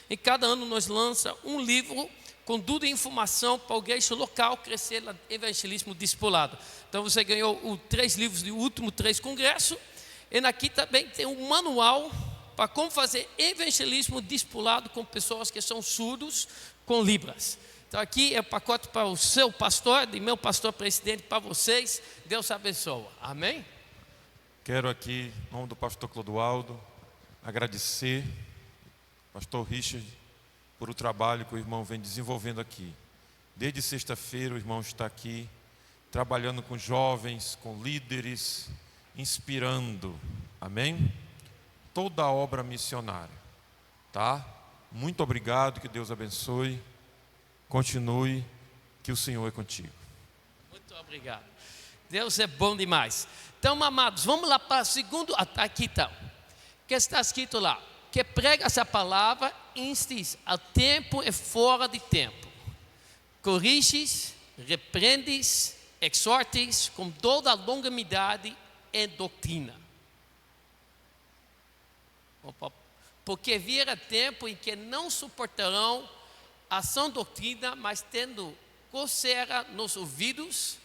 e cada ano nós lança um livro com tudo informação para a igreja local crescer no evangelismo discipulado. Então você ganhou os 3 livros do último 3 congressos, e aqui também tem um manual para como fazer evangelismo discipulado com pessoas que são surdos com Libras. Então aqui é o pacote para o seu pastor, e meu pastor presidente, para vocês. Deus abençoe. Amém? Quero aqui, em nome do pastor Clodoaldo, agradecer ao pastor Richard por o trabalho que o irmão vem desenvolvendo aqui. Desde sexta-feira o irmão está aqui, trabalhando com jovens, com líderes, inspirando, amém? Toda a obra missionária, tá? Muito obrigado, que Deus abençoe, continue, que o Senhor é contigo. Muito obrigado. Deus é bom demais. Então, amados, vamos lá para o segundo, aqui então, que está escrito lá, que prega essa palavra, instes a tempo e fora de tempo, corriges, repreendes, exortes com toda a longanimidade e doutrina. Porque virá tempo em que não suportarão a sã doutrina, mas tendo coceira nos ouvidos,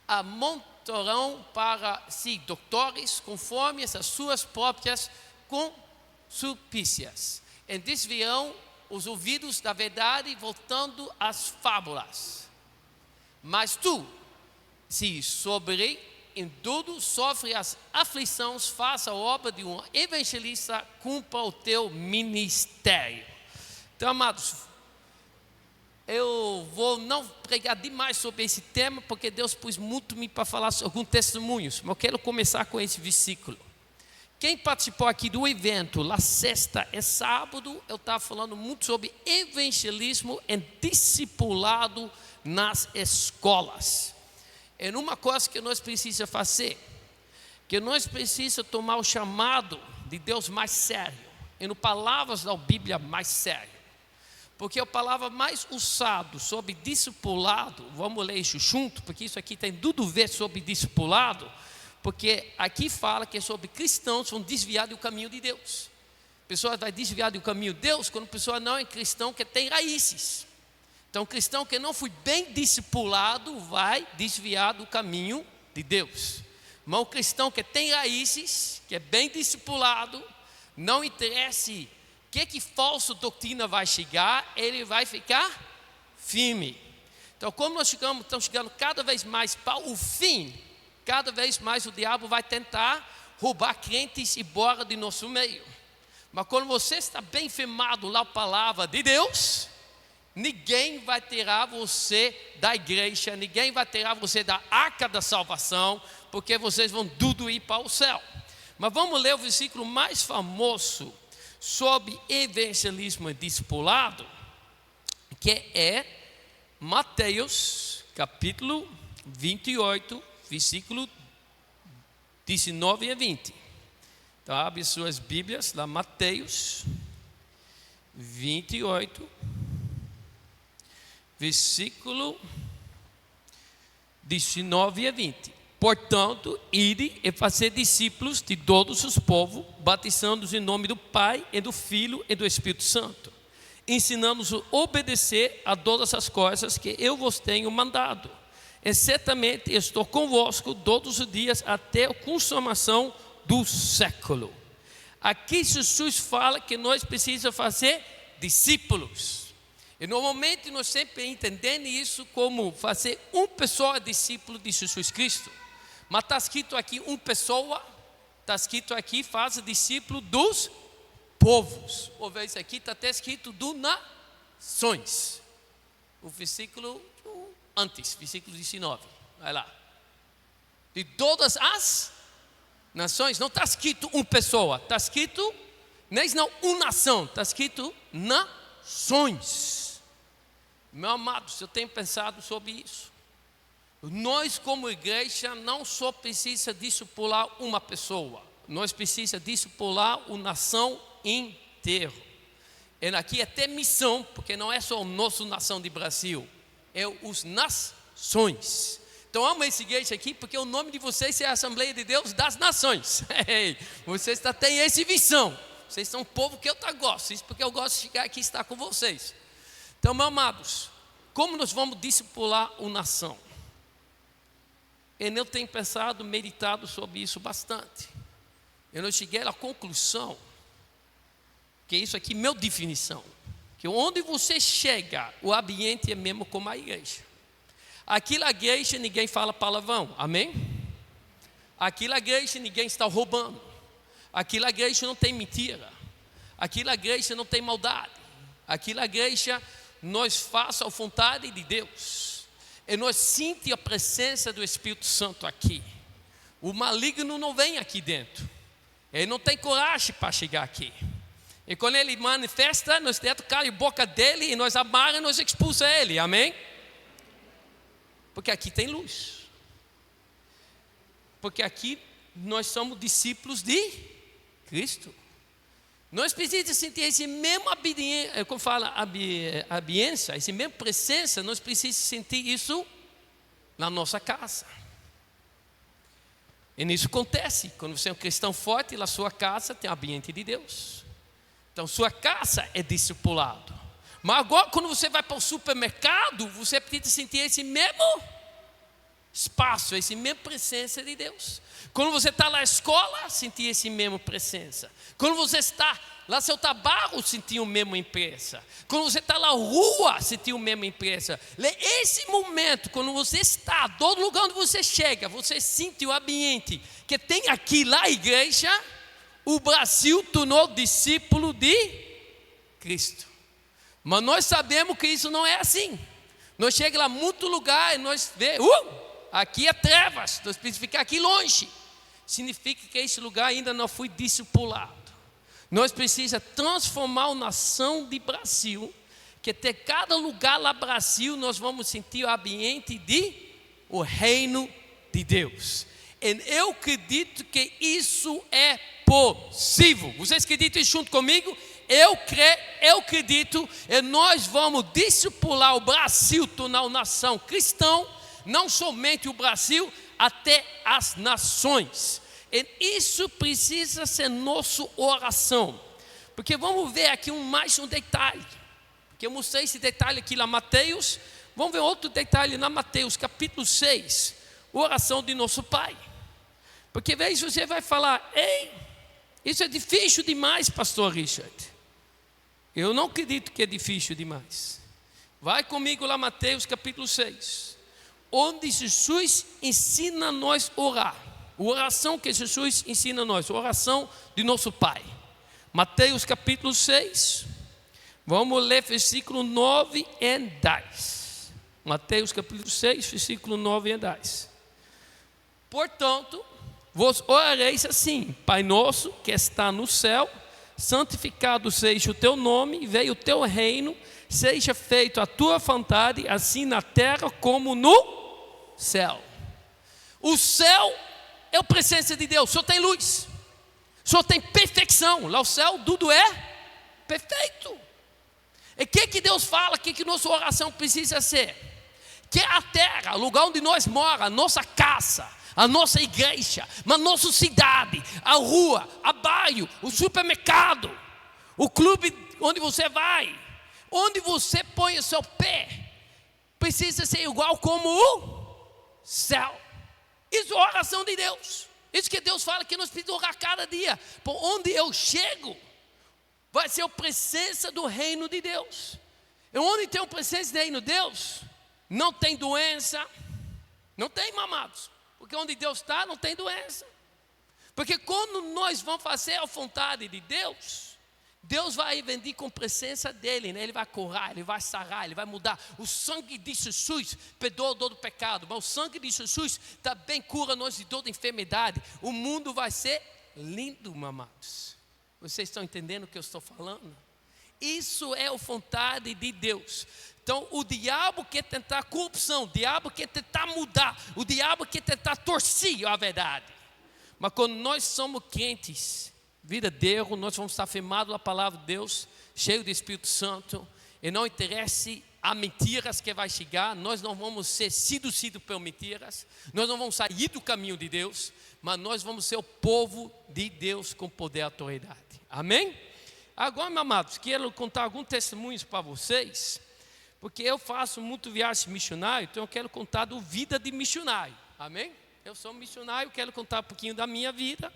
amontoarão para si doutores, conforme as suas próprias concupiscências, e desviarão os ouvidos da verdade, voltando às fábulas. Mas tu, se sobre em tudo sofre as aflições, faça a obra de um evangelista, cumpra o teu ministério. Então, amados, eu vou não pregar demais sobre esse tema, porque Deus pôs muito me para falar alguns testemunhos, mas eu quero começar com esse versículo. Quem participou aqui do evento, lá sexta e sábado, eu estava falando muito sobre evangelismo e discipulado nas escolas. É uma coisa que nós precisamos fazer, que nós precisamos tomar o chamado de Deus mais sério, e no palavras da Bíblia mais sério, porque a palavra mais usada sobre discipulado, vamos ler isso junto, porque isso aqui tem tudo a ver sobre discipulado, porque aqui fala que é sobre cristãos que vão desviar do caminho de Deus. A pessoa vai desviar do caminho de Deus quando a pessoa não é cristão que tem raízes. Então, cristão que não foi bem discipulado vai desviar do caminho de Deus. Mas o cristão que tem raízes, que é bem discipulado, não interessa que falsa doutrina vai chegar, ele vai ficar firme. Então, como nós estamos chegando cada vez mais para o fim, cada vez mais o diabo vai tentar roubar crentes embora de nosso meio. Mas quando você está bem firmado na palavra de Deus, ninguém vai tirar você da igreja, ninguém vai tirar você da arca da salvação, porque vocês vão tudo ir para o céu. Mas vamos ler o versículo mais famoso sobre evangelismo e discipulado, que é Mateus capítulo 28, versículo 19 a 20. Então abre suas Bíblias lá, Mateus 28, versículo 19 a 20. Portanto, ide e fazer discípulos de todos os povos, batizando-os em nome do Pai, e do Filho e do Espírito Santo, ensinando-os a obedecer a todas as coisas que eu vos tenho mandado. E certamente estou convosco todos os dias até a consumação do século. Aqui Jesus fala que nós precisamos fazer discípulos. E normalmente nós sempre entendemos isso como fazer uma pessoa discípulo de Jesus Cristo. Mas está escrito aqui uma pessoa, está escrito aqui faz discípulo dos povos. Ou veja aqui está até escrito do nações. O versículo antes, versículo 19. Vai lá. De todas as nações, não está escrito uma pessoa, está escrito, não uma nação, está escrito nações. Meu amado, eu tenho pensado sobre isso. Nós como igreja não só precisa discipular uma pessoa, nós precisamos discipular a nação inteira. E aqui é até missão, porque não é só a nossa nação de Brasil, é os nações. Então amo essa igreja aqui, porque o nome de vocês é a Assembleia de Deus das Nações. Vocês têm essa visão. Vocês são um povo que eu gosto. Isso porque eu gosto de chegar aqui e estar com vocês. Então, meus amados, como nós vamos discipular uma nação? Eu tenho pensado, meditado sobre isso bastante. Eu não cheguei à conclusão que isso aqui é minha definição. Que onde você chega, o ambiente é mesmo como a igreja. Aqui na igreja ninguém fala palavrão, amém? Aqui na igreja ninguém está roubando. Aqui na igreja não tem mentira. Aqui na igreja não tem maldade. Aqui na igreja nós façamos a vontade de Deus. E nós sentimos a presença do Espírito Santo aqui. O maligno não vem aqui dentro. Ele não tem coragem para chegar aqui. E quando ele manifesta, nós dentro cala a boca dele e nós amarramos e nós expulsamos ele, amém? Porque aqui tem luz. Porque aqui nós somos discípulos de Cristo. Nós precisamos sentir esse mesmo obediência, como fala, obediência, essa mesma presença, nós precisamos sentir isso na nossa casa. E isso acontece, quando você é um cristão forte, na sua casa tem o ambiente de Deus. Então sua casa é discipulado. Mas agora quando você vai para o supermercado, você precisa sentir esse mesmo espaço, essa mesma presença de Deus. Quando você está na escola, sentir essa mesma presença. Quando você está lá no seu trabalho, sentir a mesma imprensa. Quando você está na rua, sentir a mesma imprensa. Esse momento, quando você está, todo lugar onde você chega, você sente o ambiente que tem aqui na igreja. O Brasil tornou discípulo de Cristo. Mas nós sabemos que isso não é assim. Nós chegamos lá muito lugar e nós vemos, aqui é trevas, nós precisamos ficar aqui longe. Significa que esse lugar ainda não foi discipulado. Nós precisamos transformar a nação de Brasil, que até cada lugar lá no Brasil nós vamos sentir o ambiente de o reino de Deus. E eu acredito que isso é possível. Vocês acreditam isso junto comigo? Eu acredito, e nós vamos discipular o Brasil, tornar uma nação cristã, não somente o Brasil, até as nações. E isso precisa ser nossa oração. Porque vamos ver aqui mais um detalhe. Porque eu mostrei esse detalhe aqui lá em Mateus. Vamos ver outro detalhe na Mateus, capítulo 6. Oração de nosso Pai. Porque veja, você vai falar, ei, isso é difícil demais, pastor Richard. Eu não acredito que é difícil demais. Vai comigo lá, Mateus capítulo 6, onde Jesus ensina a nós a orar. A oração que Jesus ensina a nós, a oração de nosso Pai. Mateus capítulo 6, vamos ler versículo 9 e 10. Mateus capítulo 6, versículo 9 e 10. Portanto, vos orareis assim: Pai nosso que está no céu, santificado seja o teu nome, venha o teu reino, seja feita a tua vontade, assim na terra como no céu. O céu é a presença de Deus, só tem luz, só tem perfeição. Lá o céu tudo é perfeito. E o que Deus fala, que nossa oração precisa ser? Que a terra, o lugar onde nós moramos, a nossa casa, a nossa igreja, a nossa cidade, a rua, a bairro, o supermercado, o clube onde você vai, onde você põe o seu pé, precisa ser igual como o céu. Isso é a oração de Deus. Isso que Deus fala que nós precisamos orar cada dia. Por onde eu chego, vai ser a presença do reino de Deus. E onde tem a presença do reino de Deus, não tem doença, não tem, amados. Porque onde Deus está, não tem doença. Porque quando nós vamos fazer a vontade de Deus, Deus vai vir com a presença dEle, né? Ele vai curar, Ele vai sarar, Ele vai mudar. O sangue de Jesus perdoa todo o pecado, mas o sangue de Jesus também cura nós de toda enfermidade. O mundo vai ser lindo, amados. Vocês estão entendendo o que eu estou falando? Isso é a vontade de Deus. Então o diabo quer tentar corrupção, o diabo quer tentar mudar, o diabo quer tentar torcer a verdade. Mas quando nós somos crentes, vida de Deus, nós vamos estar firmados na palavra de Deus, cheio do Espírito Santo, e não interessa há mentiras que vai chegar, nós não vamos ser seduzidos por mentiras, nós não vamos sair do caminho de Deus, mas nós vamos ser o povo de Deus com poder e autoridade. Amém? Agora, meus amados, quero contar alguns testemunhos para vocês, porque eu faço muito viagem missionária, então eu quero contar da vida de missionário. Amém? Eu sou missionário, quero contar um pouquinho da minha vida,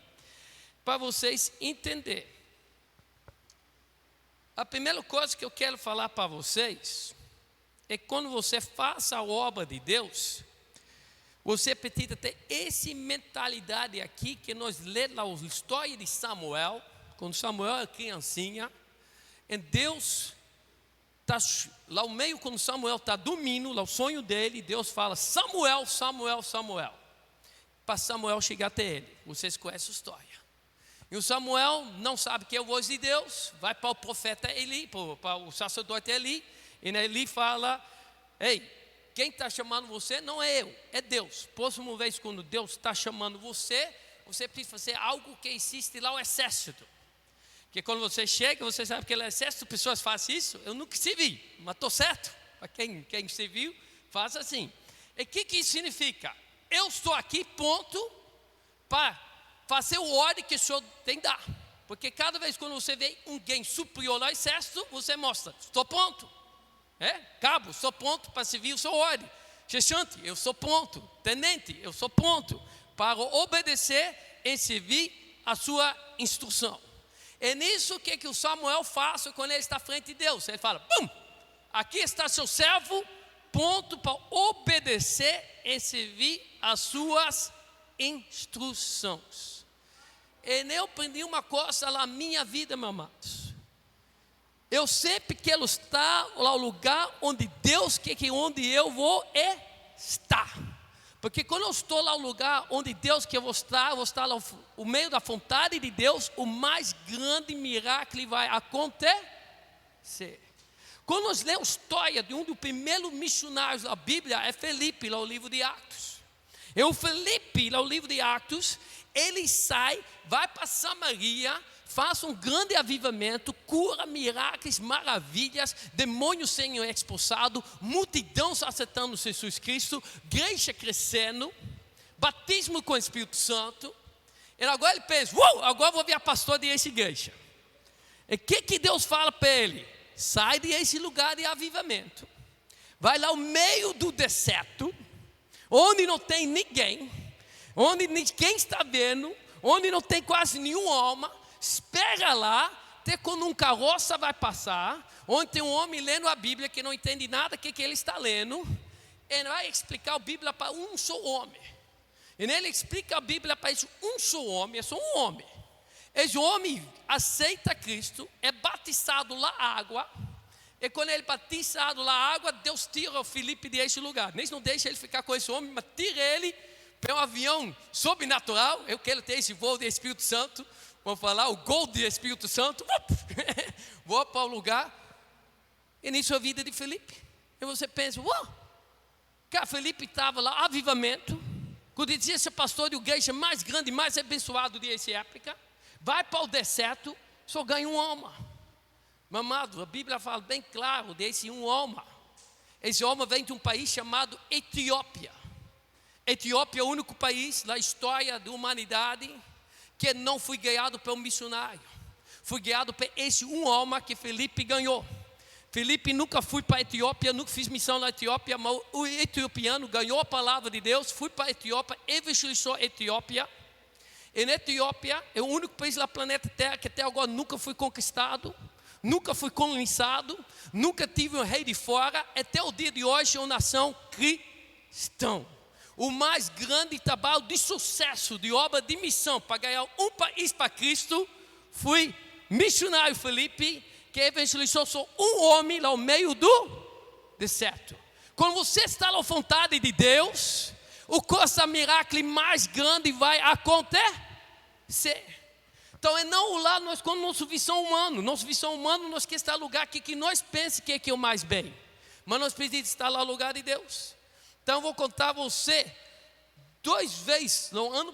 para vocês entenderem. A primeira coisa que eu quero falar para vocês é que quando você faça a obra de Deus, você precisa ter essa mentalidade aqui, que nós lemos lá a história de Samuel, quando Samuel era criancinha, e Deus está lá no meio, quando Samuel está dormindo, lá o sonho dele, Deus fala, Samuel, Samuel, Samuel, para Samuel chegar até ele. Vocês conhecem a história. E o Samuel não sabe que é a voz de Deus, vai para o profeta Eli, para o sacerdote Eli, e Eli fala, ei, quem está chamando você não é eu, é Deus. Próxima vez quando Deus está chamando você, você precisa fazer algo que existe lá, o exército. Porque quando você chega, você sabe que o exército, pessoas fazem isso, eu nunca se vi, mas estou certo. Para quem se viu, faz assim. E o que isso significa? Eu estou aqui pronto para fazer o ordem que o Senhor tem que dar. Porque cada vez quando você vê alguém superior ao exército, você mostra, estou pronto. Cabo, estou pronto para servir o seu ordem. Chefiante, eu sou pronto. Tenente, eu sou pronto para obedecer e servir a sua instrução. É nisso que o Samuel faz quando ele está à frente de Deus. Ele fala, bum, aqui está seu servo, pronto para obedecer e servir as suas instruções. E eu aprendi uma coisa na minha vida, meus amados. Eu sempre quero estar lá no lugar onde Deus quer que onde eu vou estar. Porque quando eu estou lá no lugar onde Deus quer eu vou estar lá no meio da vontade de Deus, o mais grande milagre vai acontecer. Quando nós lemos a história de um dos primeiros missionários da Bíblia, é Felipe, lá no livro de Atos. E o Felipe, lá no livro de Atos, ele sai, vai para Samaria, faz um grande avivamento, cura milagres, maravilhas, demônios sendo expulsados, multidão aceitando Jesus Cristo, igreja crescendo, batismo com o Espírito Santo. E agora ele pensa, agora vou virar pastor dessa igreja. E o que Deus fala para ele? Sai desse lugar de avivamento, vai lá ao meio do deserto, onde não tem ninguém, onde ninguém está vendo, onde não tem quase nenhuma alma. Espera lá, até quando um carroça vai passar, onde tem um homem lendo a Bíblia que não entende nada do que ele está lendo. Ele vai explicar a Bíblia para um só homem. E ele explica a Bíblia para esse um só homem, é só um homem. Esse homem aceita Cristo, é batizado na água. E quando ele é batizado na água, Deus tira o Felipe desse lugar. Eles não deixam ele ficar com esse homem, mas tira ele para um avião sobrenatural. Eu quero ter esse voo do Espírito Santo. Vamos falar, o gol do Espírito Santo. Vou para o lugar. E nisso a vida de Felipe. E você pensa, cara, Felipe estava lá, avivamento. Quando ele dizia ser pastor de igreja mais grande, mais abençoado dessa época. Vai para o deserto, só ganha uma alma. Meu amado, a Bíblia fala bem claro desse uma alma. Esse alma vem de um país chamado Etiópia. Etiópia é o único país na história da humanidade que não foi ganhado pelo missionário. Foi ganhado por esse uma alma que Felipe ganhou. Felipe nunca foi para a Etiópia, nunca fiz missão na Etiópia, mas o etiopiano ganhou a palavra de Deus, foi para a Etiópia, evangelizou a Etiópia. E na Etiópia é o único país do planeta Terra que até agora nunca foi conquistado, nunca foi colonizado, nunca tive um rei de fora. Até o dia de hoje é uma nação cristã. O mais grande trabalho de sucesso, de obra de missão para ganhar um país para Cristo, foi missionário Felipe, que evangelizou só um homem lá no meio do deserto. Quando você está na vontade de Deus, o coisa milagre mais grande vai acontecer. Então é não lá nós com nossa visão humana. Nossa visão humana nós quer estar no lugar que nós pensamos que é o mais bem. Mas nós precisamos estar lá no lugar de Deus. Então eu vou contar a você 2 vezes, no ano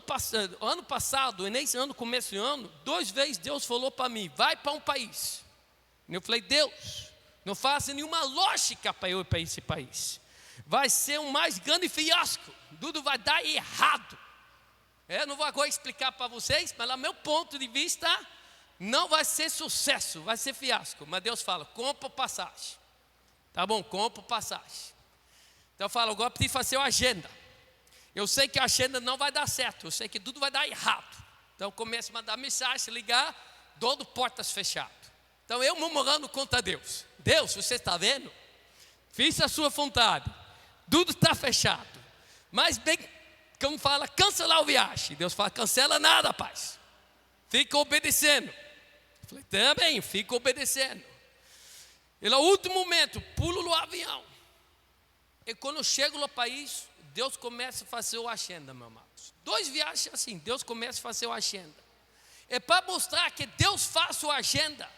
passado, e nesse ano, começo de ano, 2 vezes Deus falou para mim, vai para um país. E eu falei, Deus, Não faz nenhuma lógica para eu ir para esse país. Vai ser um mais grande fiasco. Tudo vai dar errado. Eu não vou agora explicar para vocês, mas, do meu ponto de vista, não vai ser sucesso, vai ser fiasco. Mas Deus fala, compra passagem. Tá bom, compra passagem. Então eu falo, agora preciso fazer uma agenda. Eu sei que a agenda não vai dar certo, eu sei que tudo vai dar errado. Então eu começo a mandar mensagem, ligar, todo portas fechado. Então eu murmurando contra Deus. Deus, você está vendo? Fiz a sua vontade. Tudo está fechado. Mas bem, como fala, cancelar o viagem. Deus fala, cancela nada, rapaz. Fica obedecendo. Eu falei, também, fica obedecendo. E no último momento, pulo no avião. E quando eu chego no país, Deus começa a fazer a agenda, meu amados. 2 viagens assim, Deus começa a fazer a agenda. É para mostrar que Deus faz a agenda.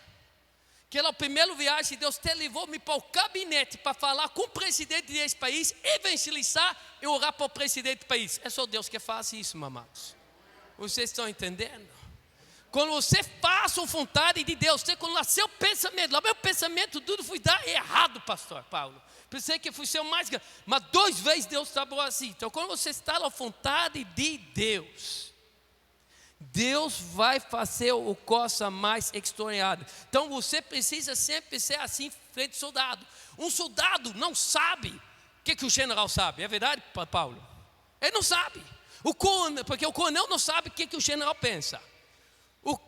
Que na primeira viagem, Deus te levou-me para o gabinete para falar com o presidente desse país, evangelizar e orar para o presidente do país. É só Deus que faz isso, meus amados. Vocês estão entendendo? Quando você faz a vontade de Deus, você quando nasceu o pensamento, lá meu pensamento, tudo foi dar errado, pastor Paulo. Pensei que fosse o mais grande, mas 2 vezes Deus trabalhou assim. Então quando você está na vontade de Deus, Deus vai fazer o coisa mais extraordinária. Então você precisa sempre ser assim, frente ao soldado. Um soldado não sabe o que o general sabe, é verdade, Paulo? Ele não sabe. Porque o coronel não sabe o que o general pensa. O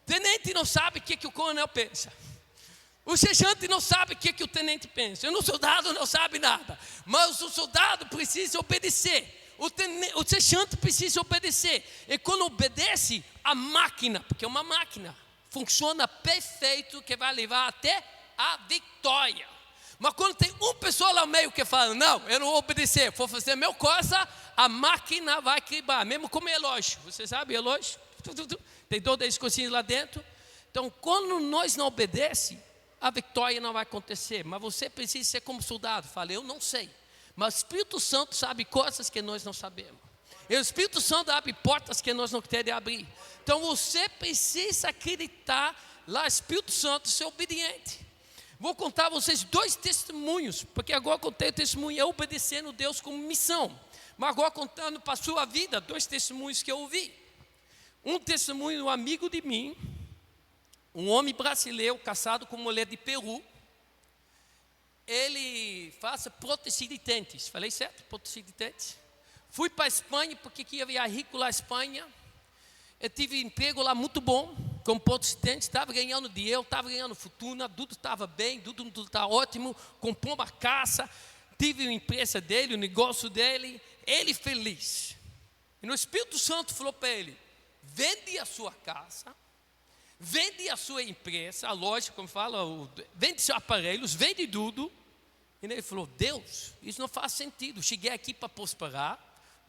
tenente não sabe o que o coronel pensa. O sargento não sabe o que o tenente pensa. O soldado não sabe nada. Mas o soldado precisa obedecer. O sargento precisa obedecer. E quando obedece, a máquina, porque é uma máquina, funciona perfeito, que vai levar até a vitória. Mas quando tem uma pessoa lá no meio que fala, não, eu não vou obedecer, vou fazer a minha coisa, a máquina vai quebrar. Mesmo como relógio. Você sabe relógio? Tem 2 coisinhas lá dentro. Então quando nós não obedecemos, a vitória não vai acontecer. Mas você precisa ser como soldado. Fala, eu não sei. Mas o Espírito Santo sabe coisas que nós não sabemos. E o Espírito Santo abre portas que nós não queremos abrir. Então você precisa acreditar lá, Espírito Santo, ser obediente. Vou contar a vocês 2 testemunhos, porque agora contei o testemunho, é obedecendo Deus como missão. Mas agora contando para a sua vida, 2 testemunhos que eu ouvi. Um testemunho de um amigo de mim, um homem brasileiro casado com uma mulher de Peru. Ele faz prótese de dentes. Falei certo? Prótese de dentes. Fui para a Espanha porque queria viajar rico lá na Espanha. Eu tive emprego lá muito bom, como prótese de dentes. Estava ganhando dinheiro, estava ganhando fortuna, tudo estava bem, tudo estava ótimo. Comprou uma casa, tive a empresa dele, o negócio dele. Ele feliz. E no Espírito Santo falou para ele, vende a sua casa, vende a sua empresa, a loja, como fala, vende seus aparelhos, vende tudo. E ele falou, Deus, isso não faz sentido. Cheguei aqui para prosperar,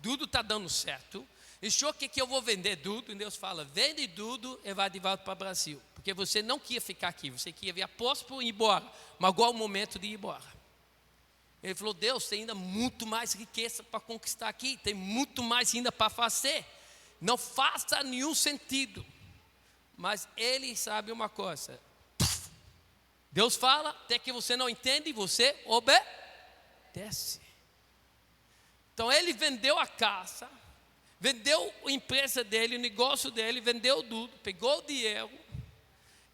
tudo está dando certo. E o senhor quer que eu vou vender tudo? E Deus fala, vende tudo e vai de volta para o Brasil. Porque você não queria ficar aqui, você queria vir próspero e ir embora. Mas agora é o momento de ir embora. Ele falou, Deus, tem ainda muito mais riqueza para conquistar aqui, tem muito mais ainda para fazer. Não faça nenhum sentido. Mas ele sabe uma coisa. Deus fala, até que você não entende, você obedece. Então ele vendeu a casa, vendeu a empresa dele, o negócio dele, vendeu tudo, pegou o dinheiro.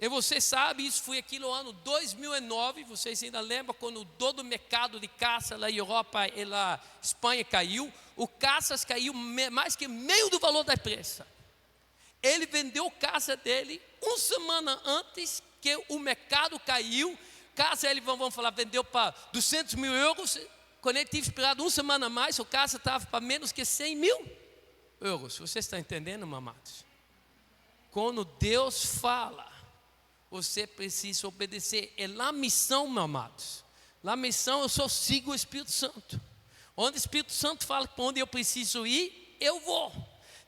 E você sabe, isso foi aqui no ano 2009, vocês ainda lembram quando todo o mercado de caça na Europa e na Espanha caiu, o caças caiu mais que meio do valor da empresa. Ele vendeu a casa dele 1 semana antes que o mercado caiu. Casa ele, vamos falar, vendeu para 200 mil euros. Quando ele tive esperado 1 semana a mais, a casa estava para menos que 100 mil euros. Você está entendendo, amados? Quando Deus fala, você precisa obedecer. É lá a missão, meus amados. Lá a missão, eu só sigo o Espírito Santo. Onde o Espírito Santo fala para onde eu preciso ir, eu vou.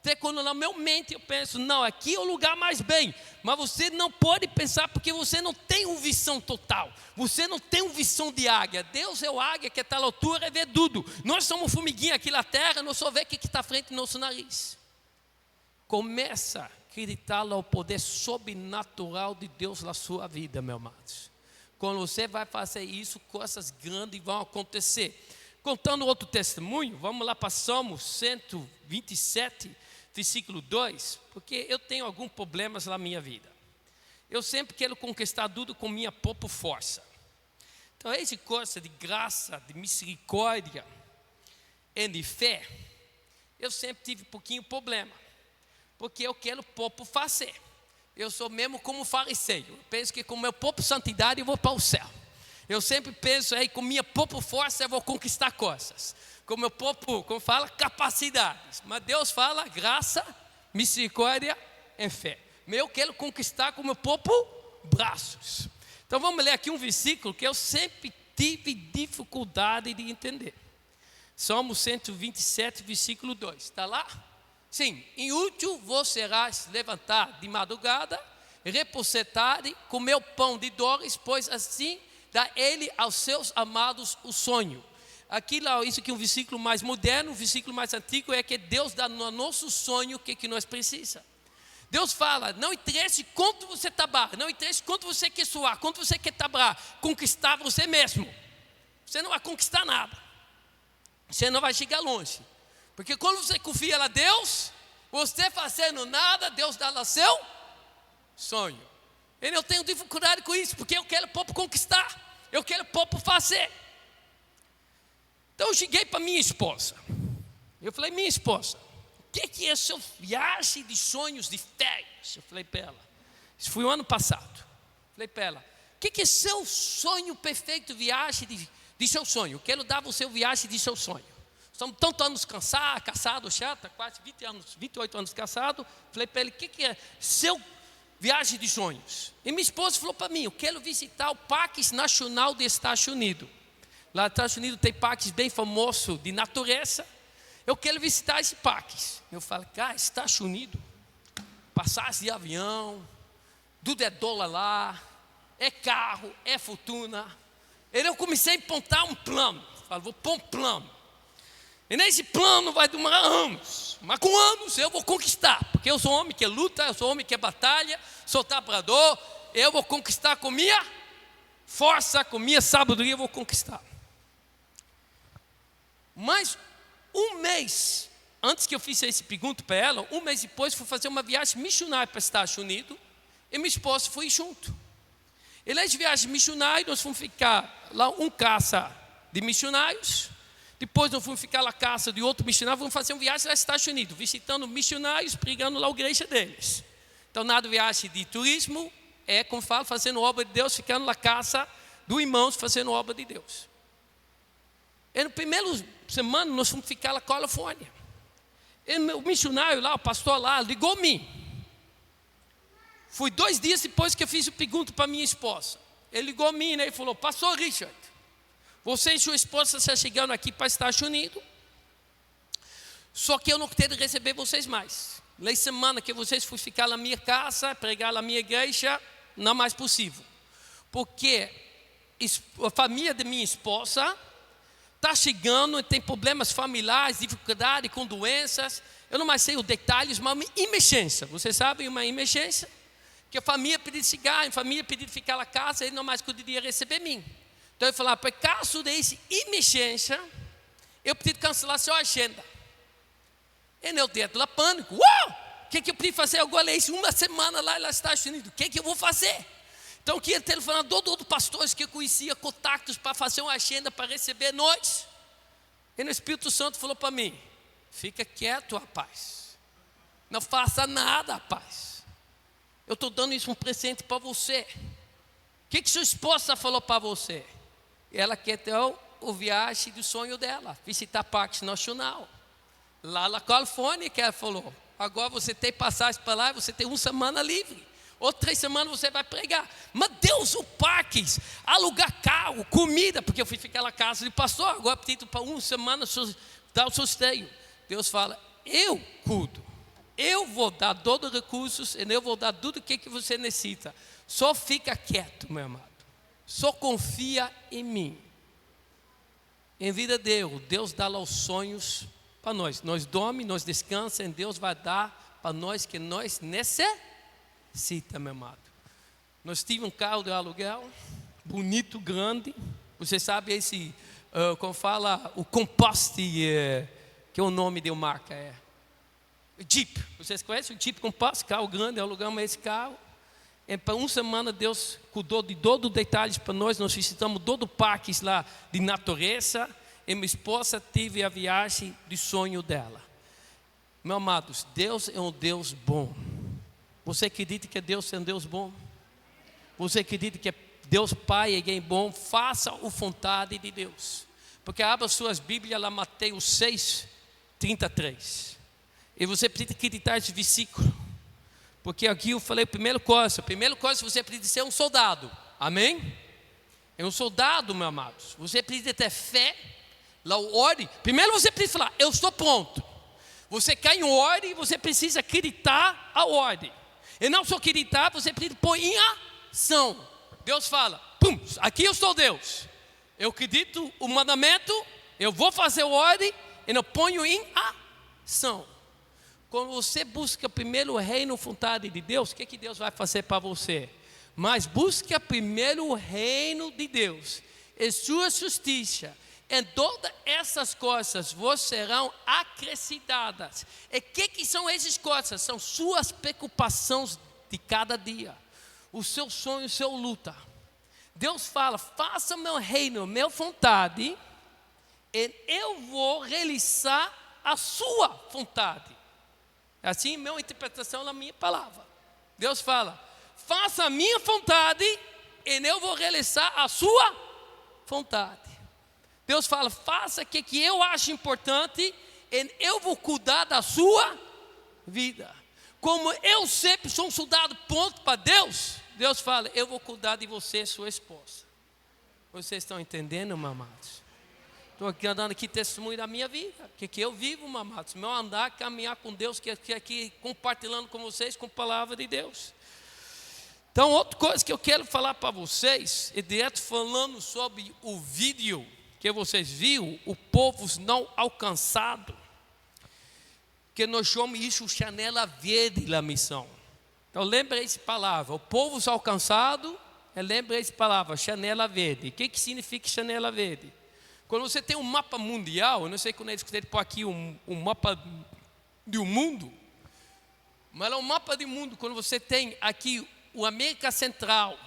Até quando na minha mente eu penso, não, aqui é o lugar mais bem. Mas você não pode pensar porque você não tem uma visão total. Você não tem uma visão de águia. Deus é o águia que está na altura e vê tudo. Nós somos formiguinha aqui na terra, nós só vê o que está à frente do nosso nariz. Começa a acreditar no poder sobrenatural de Deus na sua vida, meus amados. Quando você vai fazer isso, coisas grandes vão acontecer. Contando outro testemunho, vamos lá para Salmo 127, versículo 2, porque eu tenho alguns problemas na minha vida. Eu sempre quero conquistar tudo com minha própria força. Então, essa coisa de graça, de misericórdia e de fé, eu sempre tive um pouquinho de problema, porque eu quero próprio fazer. Eu sou mesmo como fariseu. Eu penso que com minha própria santidade eu vou para o céu. Eu sempre penso aí, com minha própria força eu vou conquistar coisas. Com meu próprio, como fala, capacidades. Mas Deus fala graça, misericórdia e fé. Mas eu quero conquistar com meu próprio braços. Então vamos ler aqui um versículo que eu sempre tive dificuldade de entender. Salmo 127, versículo 2. Está lá? Sim. Inútil vos serás levantar de madrugada, repousar, comer o pão de dores, pois assim dá ele aos seus amados o sonho. Aqui, isso aqui é um versículo mais moderno, um versículo mais antigo, é que Deus dá no nosso sonho o que nós precisamos. Deus fala, não interessa quanto você trabalha, não interessa quanto você quer suar, quanto você quer trabalhar, conquistar você mesmo. Você não vai conquistar nada. Você não vai chegar longe. Porque quando você confia a Deus, você fazendo nada, Deus dá lá seu sonho. Eu tenho dificuldade com isso, porque eu quero pouco conquistar, eu quero pouco fazer. Então eu cheguei para minha esposa. Eu falei, minha esposa, o que é seu viagem de sonhos, de férias? Eu falei para ela, isso foi o ano passado. Falei para ela, o que é seu sonho perfeito, viagem de seu sonho? Eu quero dar você o viagem de seu sonho. Estamos tantos anos casados, chata, quase 20 anos, 28 anos casados. Falei para ele, o que é seu viagem de sonhos? E minha esposa falou para mim, eu quero visitar o Parque Nacional dos Estados Unidos. Lá nos Estados Unidos tem parques bem famosos de natureza. Eu quero visitar esses parques. Eu falei, cara, Estados Unidos, passagem de avião, tudo é dólar lá, é carro, é fortuna. E eu comecei a apontar um plano. Falei, vou pôr um plano. E nesse plano vai demorar anos, mas com anos eu vou conquistar, porque eu sou homem que luta, eu sou homem que batalha, sou trabalhador, eu vou conquistar com minha força, com minha sabedoria, eu vou conquistar. Mas um mês antes que eu fiz essa pergunta para ela, um mês depois fui fazer uma viagem missionária para os Estados Unidos, e minha esposa foi junto. E nessa viagem missionária, nós fomos ficar lá casa de missionários. Depois nós fomos ficar na casa de outro missionário, vamos fazer uma viagem nos Estados Unidos, visitando missionários, pregando lá a igreja deles. Então, nada viagem de turismo, é como falo, fazendo obra de Deus, ficando na casa do irmãos, fazendo obra de Deus. E no primeiro semana, nós fomos ficar na Califórnia. E o missionário lá, o pastor lá, ligou-me. Foi 2 dias depois que eu fiz a pergunta para minha esposa. Ele ligou-me, né, e falou, pastor Richard, você e sua esposa estão chegando aqui para os Estados Unidos, só que eu não quero receber vocês mais. Na semana que vocês for ficar na minha casa, pregar na minha igreja, não é mais possível. Porque a família de minha esposa está chegando, tem problemas familiares, dificuldade com doenças. Eu não mais sei os detalhes, mas uma emergência. Vocês sabem uma emergência? Que a família pediu chegar, a família pediu ficar na casa, ele não mais poderia receber mim. Então eu falei, por causa dessa emergência, eu preciso cancelar sua agenda. E eu dentro lá pânico, uau! O que eu preciso fazer agora? Uma semana lá nos Estados Unidos, o que eu vou fazer? Então eu queria telefonar todos os pastores que eu conhecia, contatos para fazer uma agenda para receber nós. E o Espírito Santo falou para mim, fica quieto, rapaz. Não faça nada, rapaz. Eu estou dando isso um presente para você. O que sua esposa falou para você? Ela quer ter o viagem do sonho dela, visitar Parque Nacional. Lá na Califórnia, que ela falou, agora você tem passagem para lá, você tem 1 semana livre. Outras 3 semanas você vai pregar. Mas Deus, o parques, alugar carro, comida, porque eu fui ficar na casa de pastor, agora preciso para 1 semana dar o susteio. Deus fala, eu cuido. Eu vou dar todos os recursos, e eu vou dar tudo o que você necessita. Só fica quieto, meu amado. Só confia em mim. Em vida de Deus, Deus dá lá os sonhos para nós. Nós dormimos, nós descansamos, Deus vai dar para nós que nós necessitamos, meu amado. Nós tivemos um carro de aluguel, bonito, grande. Você sabe esse, como fala, o compost, que é o nome de uma marca, Jeep. Vocês conhecem o Jeep Compass? Carro grande, alugamos esse carro. Para uma semana Deus cuidou de todos os detalhes para nós. Nós visitamos todo o parque lá de natureza. E minha esposa teve a viagem de sonho dela. Meus amados, Deus é um Deus bom. Você acredita que Deus é um Deus bom? Você acredita que Deus Pai é alguém bom? Faça a vontade de Deus. Porque abra suas Bíblias lá, Mateus 6:33. E você precisa acreditar nesse versículo. Porque aqui eu falei a primeira coisa você precisa ser um soldado. Amém? É um soldado, meus amados. Você precisa ter fé. Lá ore. Primeiro você precisa falar, eu estou pronto. Você cai em ordem, você precisa acreditar a ordem. E não só acreditar, você precisa pôr em ação. Deus fala, pum, aqui eu sou Deus. Eu acredito o mandamento, eu vou fazer a ordem, e eu ponho em ação. Quando você busca primeiro o reino, a vontade de Deus, o que Deus vai fazer para você? Mas busca primeiro o reino de Deus e sua justiça. Em todas essas coisas vos serão acrescentadas. E o que são essas coisas? São suas preocupações de cada dia. O seu sonho, o seu luta. Deus fala, faça meu reino, minha vontade, e eu vou realizar a sua vontade. Assim, minha interpretação na minha palavra. Deus fala, faça a minha vontade, e eu vou realizar a sua vontade. Deus fala, faça o que eu acho importante, e eu vou cuidar da sua vida. Como eu sempre sou um soldado pronto para Deus, Deus fala, eu vou cuidar de você, sua esposa. Vocês estão entendendo, meus amados? Estou aqui andando aqui testemunho da minha vida, que eu vivo, meus amados. Meu andar, caminhar com Deus, que aqui compartilhando com vocês, com a palavra de Deus. Então, outra coisa que eu quero falar para vocês, é direto falando sobre o vídeo que vocês viram, o povo não alcançado, que nós chamamos isso chanela verde da missão. Então lembra essa palavra, o povo alcançado, lembra essa palavra, chanela verde. O que significa chanela verde? Quando você tem um mapa mundial, eu não sei quando eles quiserem pôr aqui um mapa do mundo, mas é um mapa do mundo, quando você tem aqui o América Central,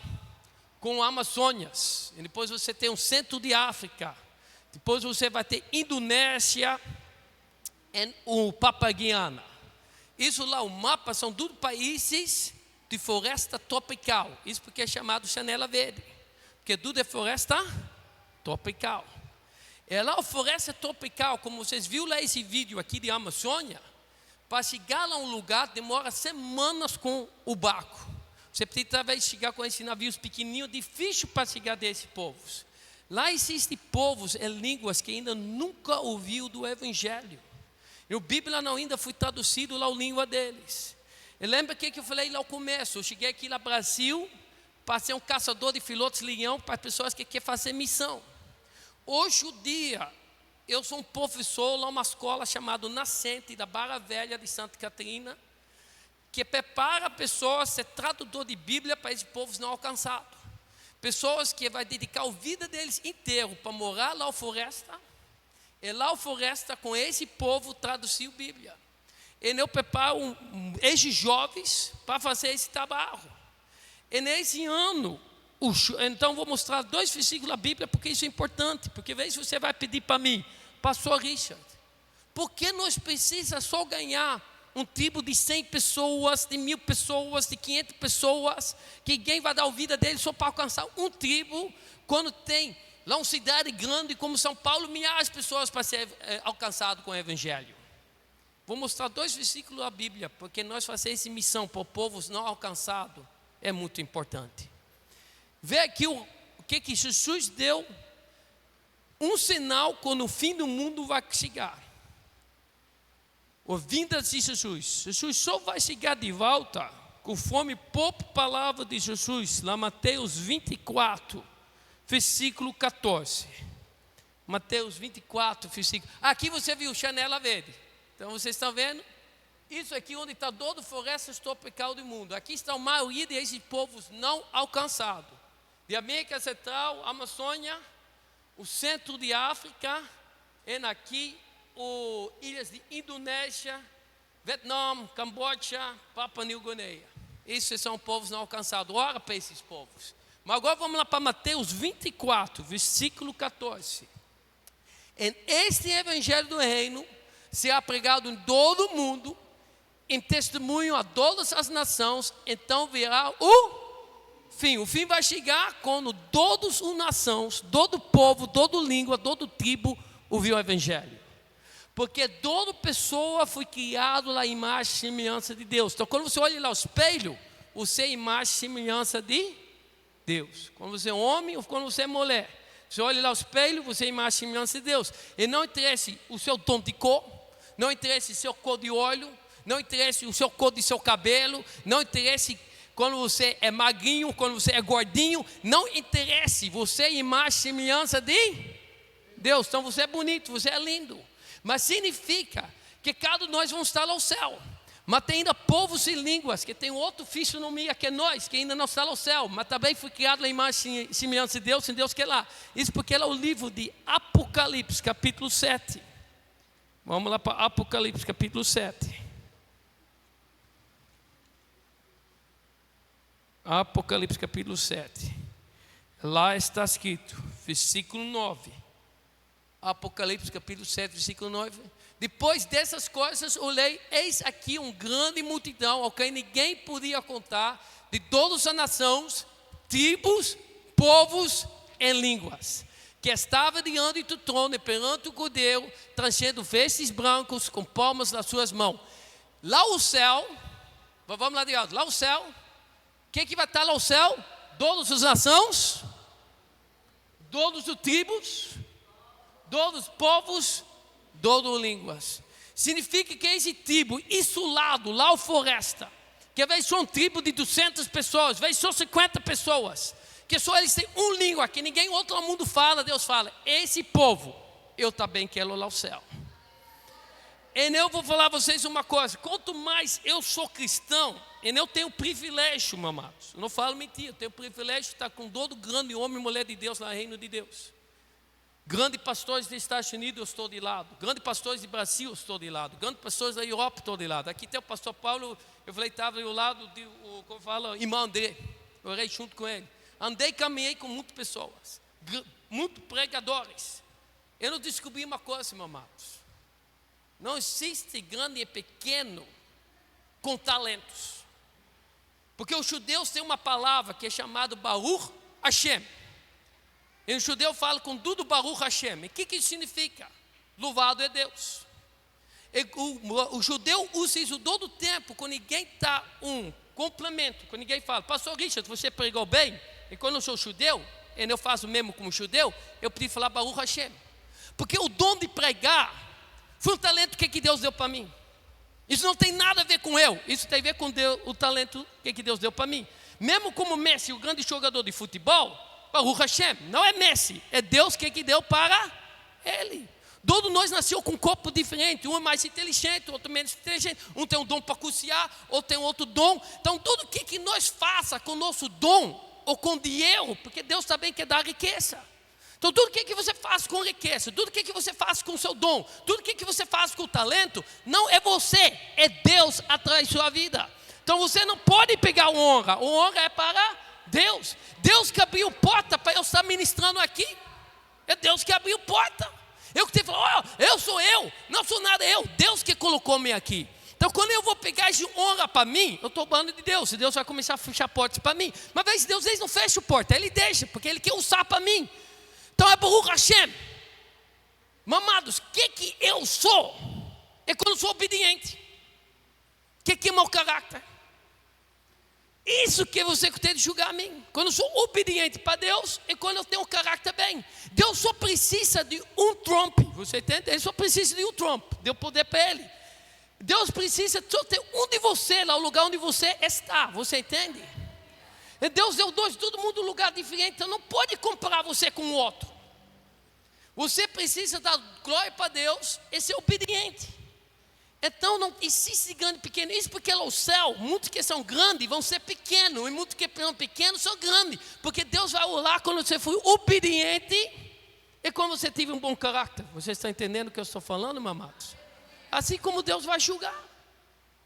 com a Amazônias, e depois você tem o centro de África, depois você vai ter Indonésia e o Papua Guiana. Isso lá, o mapa são todos países de floresta tropical. Isso porque é chamado chanela verde, porque tudo é floresta tropical. É lá a floresta tropical, como vocês viram lá esse vídeo aqui de Amazônia, para chegar lá a um lugar demora semanas com o barco. Você precisa talvez chegar com esses navios pequenininhos, difícil para chegar desses povos. Lá existem povos e línguas que ainda nunca ouviu do Evangelho. E a Bíblia não ainda foi traduzido lá a língua deles. E lembra que eu falei lá no começo? Eu cheguei aqui no Brasil para ser um caçador de filhotes-leão para pessoas que querem fazer missão. Hoje o dia, eu sou um professor lá numa escola chamada Nascente, da Barra Velha de Santa Catarina, que prepara pessoas a ser tradutor de Bíblia para esses povos não alcançados. Pessoas que vai dedicar a vida deles inteiro para morar lá na floresta, e lá na floresta com esse povo traduzir a Bíblia. E eu preparo esses jovens para fazer esse trabalho. E nesse ano, então vou mostrar 2 versículos da Bíblia, porque isso é importante. Porque às vezes você vai pedir para mim, pastor Richard, por que nós precisamos só ganhar um tribo de 100 pessoas, de 1000 pessoas, de 500 pessoas, que ninguém vai dar a vida dele só para alcançar um tribo, quando tem lá uma cidade grande como São Paulo, milhares de pessoas para ser alcançado com o Evangelho. Vou mostrar 2 versículos da Bíblia, porque nós fazemos essa missão para povos não alcançados, é muito importante. Vê aqui o que Jesus deu, um sinal quando o fim do mundo vai chegar. A vinda de Jesus. Jesus só vai chegar de volta conforme a própria palavra de Jesus, lá Mateus 24, versículo 14. Mateus 24, versículo. Aqui você viu chanela verde. Então vocês estão vendo? Isso aqui onde está todo a floresta tropical do mundo. Aqui está a maioria desses povos não alcançados. de América Central, Amazônia, o centro de África, e aqui ilhas de Indonésia, Vietnã, Camboja, Papua Nova Guiné. Esses são povos não alcançados. Ora para esses povos. Mas agora vamos lá para Mateus 24, versículo 14. Este evangelho do reino será pregado em todo o mundo, em testemunho a todas as nações, então virá o fim. O fim vai chegar quando todas as nações, todo povo, toda língua, toda tribo ouviu o evangelho. Porque toda pessoa foi criada na imagem e semelhança de Deus. Então quando você olha lá o espelho, você é imagem e semelhança de Deus. Quando você é homem ou quando você é mulher, você olha lá o espelho, você é imagem e semelhança de Deus. E não interessa o seu tom de cor, não interessa o seu cor de olho, não interessa o seu cor de seu cabelo, não interessa quando você é magrinho, quando você é gordinho, não interessa, você é imagem e semelhança de Deus. Então você é bonito, você é lindo. Mas significa que cada nós vamos estar ao céu. Mas tem ainda povos e línguas que tem outra fisionomia que nós, que ainda não está ao céu, mas também foi criado na imagem e semelhança de Deus, sem Deus que é lá. Isso porque é o livro de Apocalipse, capítulo 7. Vamos lá para Apocalipse, capítulo 7. Apocalipse, capítulo 7. Lá está escrito, versículo 9. Apocalipse capítulo 7, versículo 9. Depois dessas coisas olhei, eis aqui uma grande multidão, ao quem ninguém podia contar, de todas as nações, tribos, povos e línguas, que estava diante do trono e perante o Cordeiro, trazendo vestes brancos com palmas nas suas mãos. Lá o céu, vamos lá de alto, lá o céu, quem que vai estar lá o céu? Todas as nações, todos os tribos, todos os povos, todas as línguas. Significa que esse tribo isolado, lá na floresta, que às vezes são tribo de 200 pessoas, às vezes são 50 pessoas, que só eles têm uma língua, que ninguém outro no mundo fala, Deus fala, esse povo, eu também quero lá ao céu. E eu vou falar a vocês uma coisa, quanto mais eu sou cristão, eu tenho privilégio, meus amados, eu não falo mentira, eu tenho privilégio de estar com todo grande homem e mulher de Deus no reino de Deus. Grandes pastores dos Estados Unidos, eu estou de lado. Grandes pastores do Brasil, eu estou de lado. Grandes pastores da Europa, eu estou de lado. Aqui tem o pastor Paulo, eu falei, estava ao lado do, como fala, irmão André. Eu orei junto com ele. Andei e caminhei com muitas pessoas, muitos pregadores. Eu não descobri uma coisa, meus amados. Não existe grande e pequeno com talentos. Porque os judeus têm uma palavra que é chamada Baruch Hashem. E o judeu fala com tudo Baruch Hashem. E o que isso significa? Louvado é Deus. O judeu usa isso todo o tempo, quando ninguém está um complemento, quando ninguém fala, pastor Richard, você pregou bem, e quando eu sou judeu, e eu faço o mesmo como judeu, eu preciso falar Baruch Hashem. Porque o dom de pregar foi um talento que Deus deu para mim. Isso não tem nada a ver com eu, isso tem a ver com Deus, o talento que Deus deu para mim. Mesmo como Messi, o grande jogador de futebol, Baruch Hashem, não é Messi, é Deus que deu para ele. Todos nós nascemos com um corpo diferente, um é mais inteligente, outro menos inteligente, um tem um dom para cozinhar, outro tem outro dom. Então tudo que nós faça com o nosso dom, ou com dinheiro, porque Deus também quer dar riqueza. Então tudo que você faz com riqueza, tudo que você faz com o seu dom, tudo que você faz com o talento, não é você, é Deus atrás da sua vida. Então você não pode pegar honra é para Deus. Deus que abriu porta para eu estar ministrando aqui. É Deus que abriu porta. Eu que te falo, eu sou eu, não sou nada eu. Deus que colocou-me aqui. Então quando eu vou pegar de honra para mim, eu estou falando de Deus. Deus vai começar a fechar portas para mim. Mas às vezes Deus não fecha a porta, Ele deixa, porque Ele quer usar para mim. Então é Baruch Hashem. Amados, o que eu sou? É quando eu sou obediente. O que é meu caráter? Isso que você tem de julgar a mim. Quando eu sou obediente para Deus, é quando eu tenho o caráter bem. Deus só precisa de um Trump. Você entende? Ele só precisa de um Trump. Deu poder para ele. Deus precisa só ter um de você lá, o lugar onde você está. Você entende? E Deus deu dois, todo mundo um lugar diferente. Então não pode comparar você com o outro. Você precisa dar glória para Deus e ser obediente. Então não existe grande e pequeno. Isso porque lá o céu, muitos que são grandes vão ser pequenos, e muitos que são pequenos são grandes. Porque Deus vai olhar quando você foi obediente e quando você teve um bom caráter. Você está entendendo o que eu estou falando, meus amados? Assim como Deus vai julgar.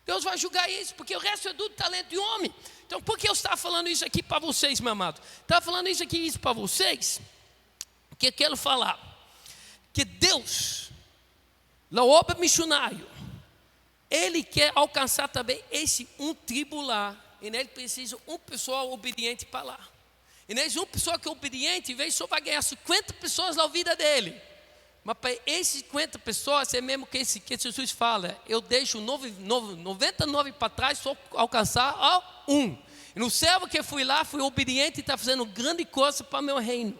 Deus vai julgar isso, porque o resto é do talento de homem. Então, por que eu estava falando isso aqui para vocês, meu amado? Estava falando isso para vocês, porque eu quero falar que Deus, na obra missionária, Ele quer alcançar também esse tribular, e nele precisa uma pessoa obediente para lá. E nesse uma pessoa que é obediente, em vez só vai ganhar 50 pessoas na vida dele. Mas para esses 50 pessoas, é mesmo que Jesus fala, eu deixo 99 para trás, só alcançar um. E no servo que fui lá, fui obediente e está fazendo grande coisa para o meu reino.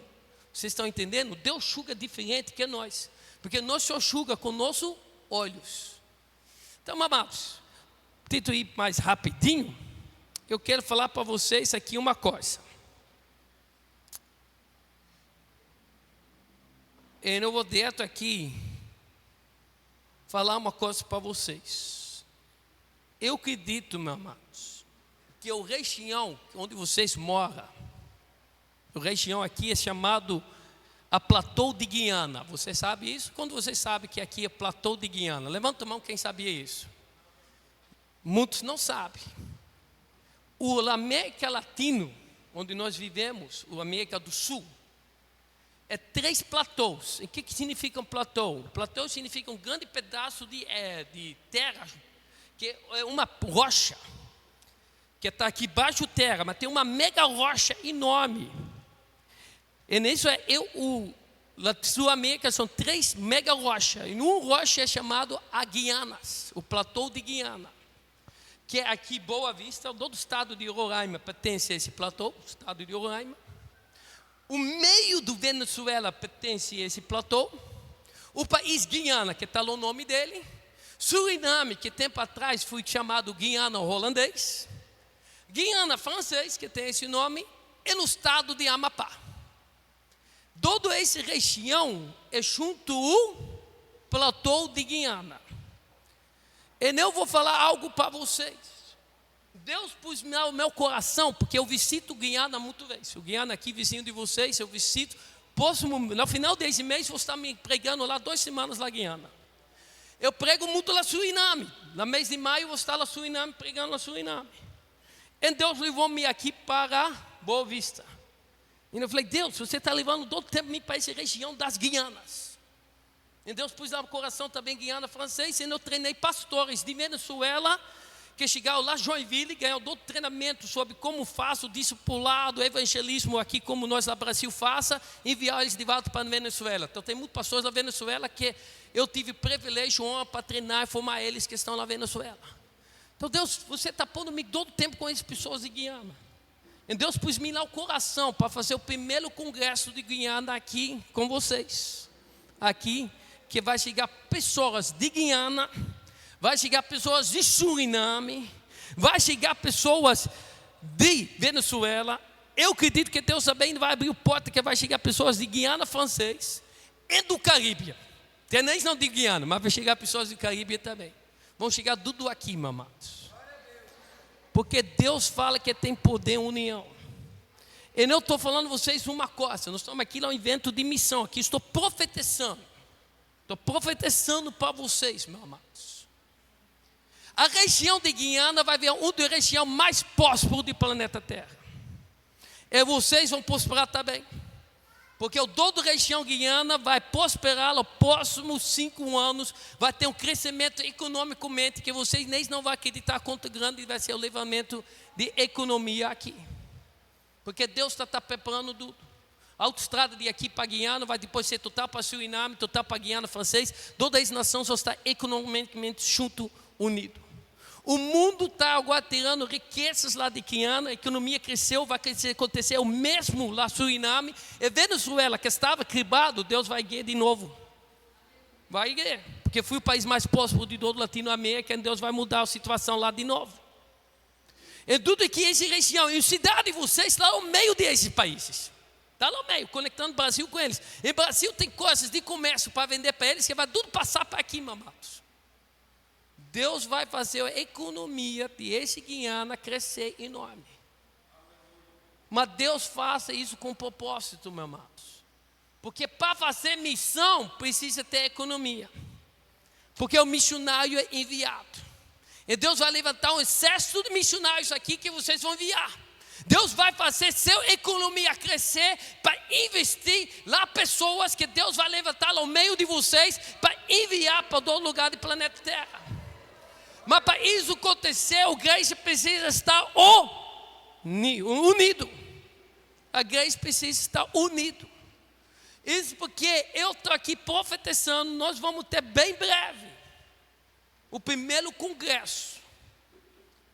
Vocês estão entendendo? Deus julga diferente que nós, porque nós só julga com nossos olhos. Então, amados, tento ir mais rapidinho, eu quero falar para vocês aqui uma coisa. Eu vou direto aqui falar uma coisa para vocês. Eu acredito, meus amados, que o região onde vocês moram, o região aqui é chamado a Platô de Guiana. Você sabe isso? Quando você sabe que aqui é Platô de Guiana? Levanta a mão quem sabia isso. Muitos não sabem. O América Latina, onde nós vivemos, o América do Sul, é 3 platôs. E o que significa um platô? Platô significa um grande pedaço de terra, que é uma rocha, que está aqui embaixo da terra, mas tem uma mega rocha enorme. E nisso na Sul-América são 3 mega rochas. E uma rocha é chamado a Guianas, o platô de Guiana, que é aqui Boa Vista, todo o estado de Roraima pertence a esse platô, o estado de Roraima. O meio do Venezuela pertence a esse platô. O país Guiana, que está no nome dele. Suriname, que tempo atrás foi chamado Guiana holandês. Guiana francês, que tem esse nome. E no estado de Amapá. Todo esse região é junto ao platô de Guiana. E eu vou falar algo para vocês. Deus pôs no meu coração, porque eu visito Guiana muito vezes. O Guiana aqui, vizinho de vocês, eu visito. No final desse mês, vou estar me pregando lá 2 semanas na Guiana. Eu prego muito lá Suriname. No mês de maio, vou estar lá Suriname, pregando lá Suriname. E Deus levou-me aqui para Boa Vista. E eu falei, Deus, você está levando todo o tempo me para essa região das Guianas. E Deus pôs no meu coração também Guiana francês. E eu treinei pastores de Venezuela, que chegaram lá em Joinville e ganharam todo treinamento sobre como faz o discipulado, o evangelismo aqui, como nós no Brasil faça, enviar eles de volta para a Venezuela. Então tem muitos pastores na Venezuela que eu tive privilégio, honra para treinar e formar eles que estão na Venezuela. Então Deus, você está pondo-me todo o tempo com essas pessoas de Guiana. E Deus pôs-me lá o coração para fazer o primeiro congresso de Guiana aqui com vocês. Aqui, que vai chegar pessoas de Guiana, vai chegar pessoas de Suriname, vai chegar pessoas de Venezuela. Eu acredito que Deus também vai abrir a porta, que vai chegar pessoas de Guiana francês e do Caribe. Tenéis não de Guiana, mas vai chegar pessoas do Caribe também. Vão chegar tudo aqui, amados. Porque Deus fala que tem poder em união. E eu estou falando a vocês uma coisa. Nós estamos aqui no evento de missão. Aqui estou profetizando. Estou profetizando para vocês, meus amados. A região de Guiana vai ver uma das regiões mais prósperas do planeta Terra. E vocês vão prosperar também. Porque o toda a região Guiana vai prosperar nos próximos 5 anos. Vai ter um crescimento economicamente que vocês nem não vão acreditar quanto grande vai ser o levantamento de economia aqui. Porque Deus está preparando tudo. A autoestrada de aqui para Guiana vai depois ser total para Suriname, total para Guiana francês. Todas as nações vão estar economicamente junto, unido. O mundo está agora tirando riquezas lá de Guiana, a economia cresceu, vai acontecer o mesmo lá no Suriname. E Venezuela, que estava quebrado, Deus vai guiar de novo. Vai guiar, porque foi o país mais próspero de toda a Latinoamérica, e Deus vai mudar a situação lá de novo. E tudo que essa região, e a cidade de vocês está no meio desses países. Está no meio, conectando o Brasil com eles. E o Brasil tem coisas de comércio para vender para eles, que vai tudo passar para aqui, amados. Deus vai fazer a economia de esse Guiana crescer enorme. Mas Deus faça isso com propósito, meus amados. Porque para fazer missão precisa ter economia. Porque o missionário é enviado. E Deus vai levantar um exército de missionários aqui que vocês vão enviar. Deus vai fazer sua economia crescer para investir lá pessoas que Deus vai levantar no meio de vocês para enviar para todo lugar do planeta Terra. Mas para isso acontecer, a igreja precisa estar unido. A igreja precisa estar unido. Isso porque eu estou aqui profetizando, nós vamos ter bem breve o primeiro congresso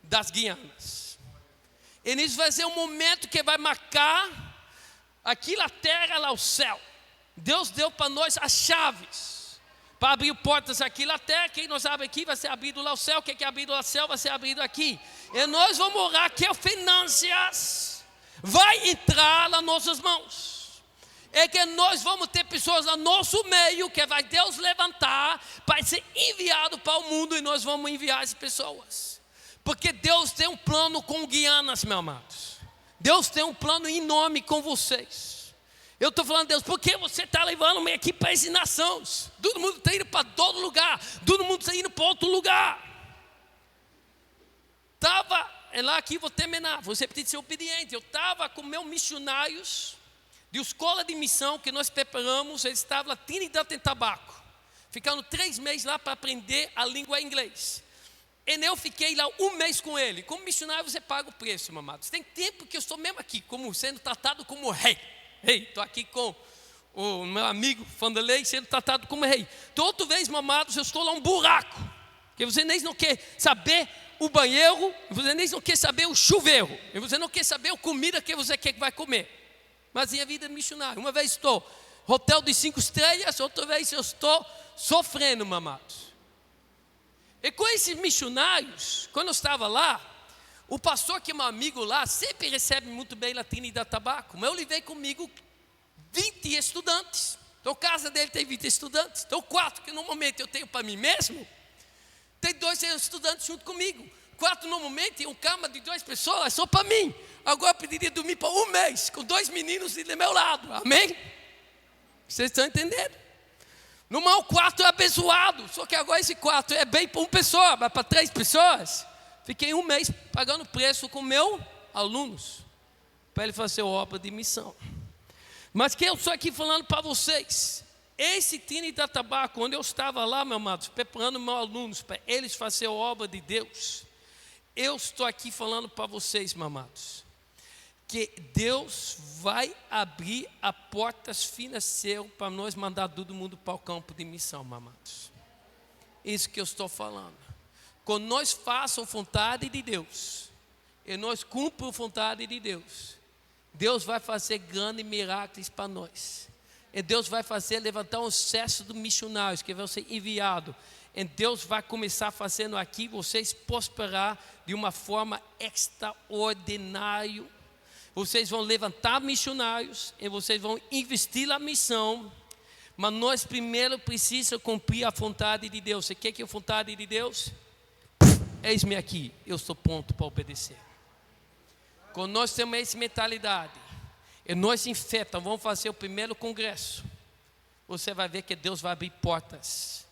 das Guianas. E nisso vai ser um momento que vai marcar aqui na terra, lá o céu. Deus deu para nós as chaves para abrir portas aqui na terra. Quem nós abre aqui vai ser abrido lá o céu. Quem é abrido lá o céu vai ser abrido aqui. E nós vamos orar que as finanças vai entrar nas nossas mãos. É que nós vamos ter pessoas no nosso meio que vai Deus levantar para ser enviado para o mundo, e nós vamos enviar as pessoas. Porque Deus tem um plano com Guianas, meus amados. Deus tem um plano enorme com vocês. Eu estou falando, Deus, por que você está levando-me aqui para as nações? Todo mundo está indo para todo lugar. Todo mundo está indo para outro lugar. Lá aqui vou terminar. Você precisa ser obediente. Eu estava com meus missionários de escola de missão que nós preparamos. Eles estavam lá, Trinidad e Tobago. Ficaram 3 meses lá para aprender a língua inglesa. E eu fiquei lá 1 mês com ele. Como missionário você paga o preço, meu amado. Tem tempo que eu estou mesmo aqui, como sendo tratado como rei. Estou aqui com o meu amigo Vanderlei, sendo tratado como rei. Toda vez, meu amado, eu estou lá um buraco. Que você nem não quer saber o banheiro, você nem não quer saber o chuveiro, e você não quer saber a comida que você quer que vai comer. Mas em a vida de missionário, uma vez estou hotel de 5 estrelas, outra vez eu estou sofrendo, meu amado. E com esses missionários, quando eu estava lá, o pastor que é meu amigo lá, sempre recebe muito bem na Trinidad e Tobago, mas eu levei comigo 20 estudantes. Então a casa dele tem 20 estudantes. Então 4 que normalmente eu tenho para mim mesmo, tem 2 estudantes junto comigo. 4 normalmente, um cama de 2 pessoas, só para mim. Agora eu pediria dormir para 1 mês, com 2 meninos do meu lado, amém? Vocês estão entendendo? No meu quarto é abençoado, só que agora esse quarto é bem para 1 pessoa, mas para 3 pessoas. Fiquei 1 mês pagando preço com meus alunos, para ele fazer obra de missão. Mas que eu estou aqui falando para vocês, esse Trinidad e Tobago, quando eu estava lá, meus amados, preparando meus alunos para eles fazer a obra de Deus, eu estou aqui falando para vocês, meus amados, que Deus vai abrir as portas financeiras para nós mandar todo mundo para o campo de missão, meus amados. Isso que eu estou falando. Quando nós façamos a vontade de Deus, e nós cumprimos a vontade de Deus, Deus vai fazer grandes milagres para nós. E Deus vai fazer levantar um exército de missionários que vão ser enviados. E Deus vai começar fazendo aqui vocês prosperar de uma forma extraordinária. Vocês vão levantar missionários e vocês vão investir na missão. Mas nós primeiro precisamos cumprir a vontade de Deus. Você quer que a vontade de Deus? Eis-me aqui, eu estou pronto para obedecer. Quando nós temos essa mentalidade, e nós em fé vamos fazer o primeiro congresso, você vai ver que Deus vai abrir portas,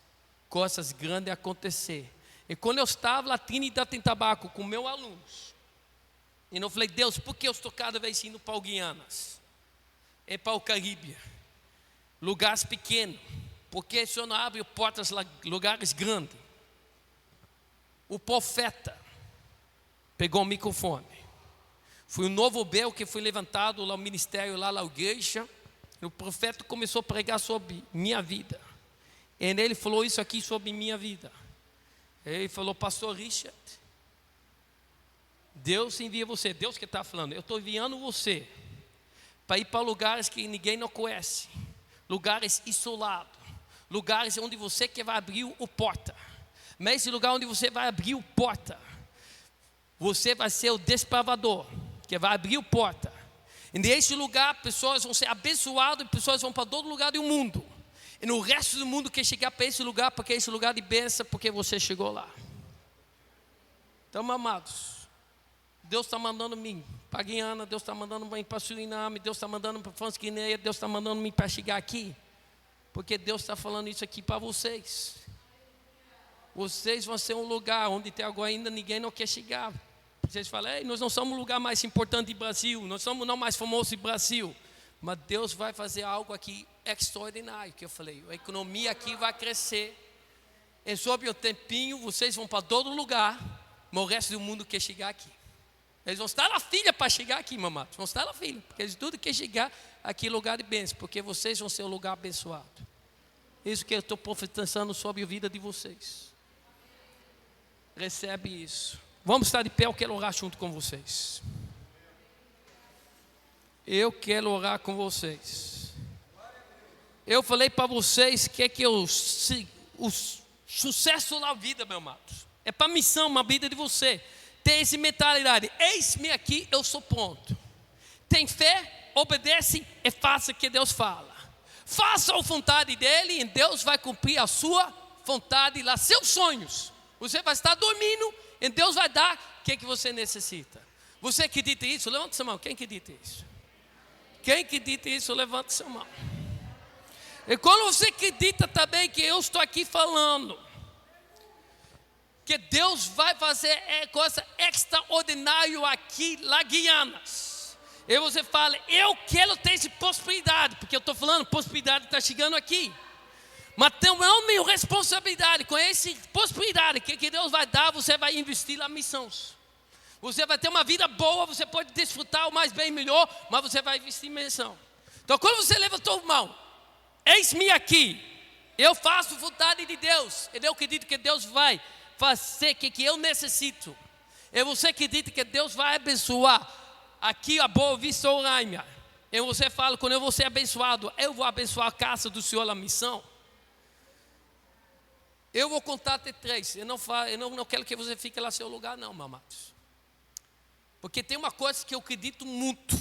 coisas grandes acontecer. E quando eu estava lá, Trinidad e Tobago, com meus alunos, e eu falei, Deus, por que eu estou cada vez indo para o Guianas? E para o Caribe, lugares pequenos, porque o Senhor não abre portas lá, lugares grandes. O profeta pegou o microfone. Foi um novo véu que foi levantado lá no ministério, lá na igreja. E o profeta começou a pregar sobre minha vida. E ele falou isso aqui sobre minha vida. Ele falou, pastor Richard, Deus envia você. Deus que está falando, eu estou enviando você para ir para lugares que ninguém não conhece. Lugares isolados. Lugares onde você que vai abrir a porta. Mas esse lugar onde você vai abrir a porta, você vai ser o desbravador que vai abrir a porta. E nesse lugar, pessoas vão ser abençoadas, pessoas vão para todo lugar do mundo. E no resto do mundo quer chegar para esse lugar, porque é esse lugar de bênção, porque você chegou lá. Então, amados, Deus está mandando mim para Guiana, Deus está mandando mim para Suriname, Deus está mandando para França Guiné, Deus está mandando mim para chegar aqui, porque Deus está falando isso aqui para vocês. Vocês vão ser um lugar onde até agora ainda ninguém não quer chegar. Vocês falam, nós não somos o lugar mais importante do Brasil, nós somos não mais famosos do Brasil, mas Deus vai fazer algo aqui extraordinário, que eu falei, a economia aqui vai crescer, e sobre o tempinho vocês vão para todo lugar, mas o resto do mundo quer chegar aqui. Eles vão estar na fila para chegar aqui, mamados, vão estar na fila, porque eles tudo querem chegar aqui lugar de bênção, porque vocês vão ser um lugar abençoado. Isso que eu estou profetizando sobre a vida de vocês. Recebe isso. Vamos estar de pé, eu quero orar junto com vocês. Eu quero orar com vocês. Eu falei para vocês que o sucesso na vida, meu amado, é para a missão, uma vida de você. Tem essa mentalidade, eis-me aqui, eu sou pronto. Tem fé, obedece e faça o que Deus fala. Faça a vontade dEle e Deus vai cumprir a sua vontade lá, seus sonhos. Você vai estar dormindo e Deus vai dar o que você necessita. Você acredita isso? Levanta sua mão. Quem acredita isso? Quem acredita isso? Levanta sua mão. E quando você acredita também que eu estou aqui falando, que Deus vai fazer coisa extraordinária aqui, lá Guianas. E você fala, eu quero ter essa prosperidade, porque eu estou falando, prosperidade está chegando aqui. Mas tem uma minha responsabilidade com essa prosperidade que Deus vai dar, você vai investir na missões. Você vai ter uma vida boa, você pode desfrutar o mais bem e melhor, mas você vai investir em missão. Então quando você levantou a mão, eis-me aqui, eu faço vontade de Deus, e eu acredito que Deus vai fazer o que eu necessito. E você acredita que Deus vai abençoar aqui a Boa Vista Roraima. E você fala, quando eu vou ser abençoado, eu vou abençoar a casa do Senhor na missão. Eu vou contar até 3. Eu não quero que você fique lá no seu lugar, não, amados. Porque tem uma coisa que eu acredito muito.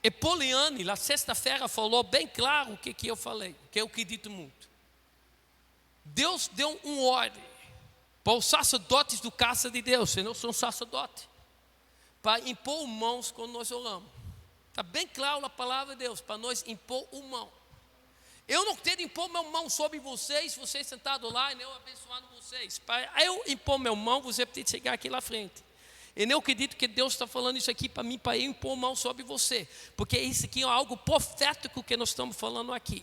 E Poliane, na sexta-feira, falou bem claro o que eu falei, que eu acredito muito. Deus deu um ordem para os sacerdotes do casa de Deus, eu não sou um sacerdote, para impor mãos quando nós oramos. Está bem claro na palavra de Deus, para nós impor mão. Eu não quero impor minha mão sobre vocês sentados lá, e eu abençoando vocês. Para eu impor minha mão, você precisa chegar aqui na frente. E eu acredito que Deus está falando isso aqui para mim, para eu impor mão sobre você. Porque isso aqui é algo profético que nós estamos falando aqui.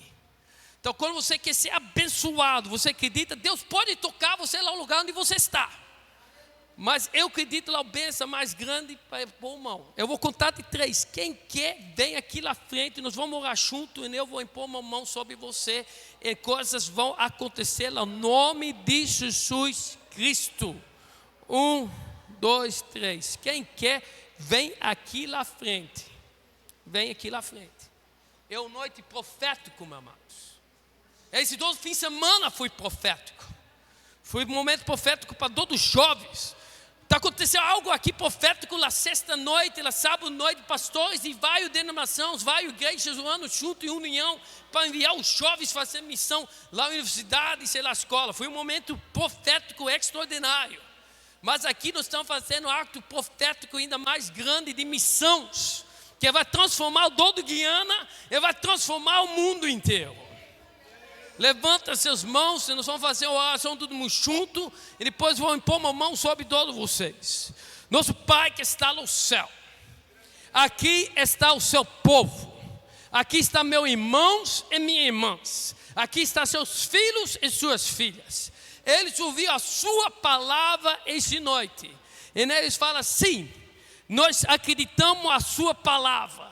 Então quando você quer ser abençoado, você acredita, Deus pode tocar você lá no lugar onde você está. Mas eu acredito na bênção mais grande para impor mão. Eu vou contar de 3. Quem quer, vem aqui na frente, nós vamos orar junto e eu vou impor uma mão sobre você. E coisas vão acontecer no nome de Jesus Cristo. 1, 2, 3. Quem quer, vem aqui na frente. Vem aqui na frente. É uma noite profética, meus amados. Esse 12 fim de semana foi profético. Foi um momento profético para todos os jovens. Está acontecendo algo aqui profético na sexta noite, na sábado noite, pastores de várias denominações, várias igrejas orando junto em união para enviar os jovens fazer missão lá na universidade e na escola. Foi um momento profético extraordinário. Mas aqui nós estamos fazendo um ato profético ainda mais grande de missões, que vai transformar o Dodo Guiana e vai transformar o mundo inteiro. Levanta seus mãos, nós vamos fazer uma oração todo mundo junto, e depois vou impor uma mão sobre todos vocês. Nosso Pai que está no céu, aqui está o seu povo, aqui está meus irmãos e minhas irmãs, aqui estão seus filhos e suas filhas. Eles ouviram a sua palavra esta noite, e eles falam assim: nós acreditamos a sua palavra,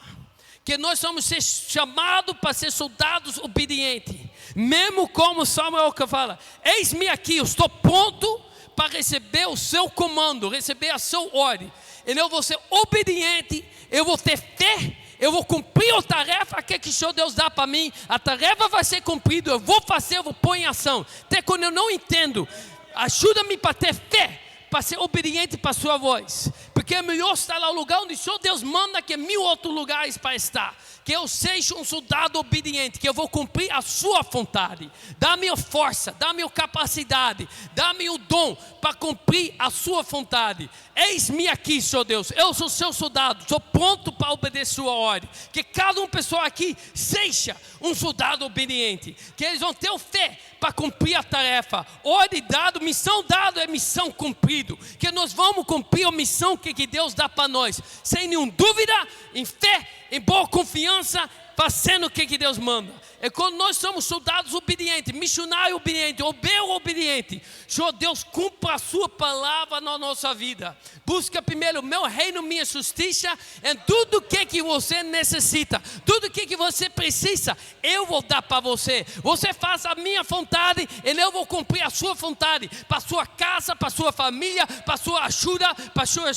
que nós somos chamados para ser soldados obedientes. Mesmo como Samuel que fala, eis-me aqui, eu estou pronto para receber o seu comando, receber a sua ordem. Eu vou ser obediente, eu vou ter fé, eu vou cumprir a tarefa que o Senhor Deus dá para mim. A tarefa vai ser cumprida, eu vou fazer, eu vou pôr em ação. Até quando eu não entendo, ajuda-me para ter fé, para ser obediente para a sua voz. Porque Porque é melhor estar lá no lugar onde só Deus manda que 1000 outros lugares para estar. Que eu seja um soldado obediente, que eu vou cumprir a sua vontade. Dá-me a força, dá-me a capacidade, dá-me o dom para cumprir a sua vontade. Eis-me aqui, Senhor Deus, eu sou seu soldado, sou pronto para obedecer sua ordem. Que cada uma pessoa aqui seja um soldado obediente, que eles vão ter fé para cumprir a tarefa. Ordem dada, missão dada é missão cumprida. Que nós vamos cumprir a missão que Deus dá para nós, sem nenhuma dúvida, em fé, em boa confiança, fazendo o que Deus manda. É quando nós somos soldados obedientes, missionário obediente, obreiro obediente. Senhor Deus, cumpra a sua palavra na nossa vida. Busca primeiro o meu reino, minha justiça, em tudo que você necessita, tudo que você precisa, eu vou dar para você. Você faz a minha vontade, e eu vou cumprir a sua vontade, para a sua casa, para a sua família, para a sua ajuda, para a sua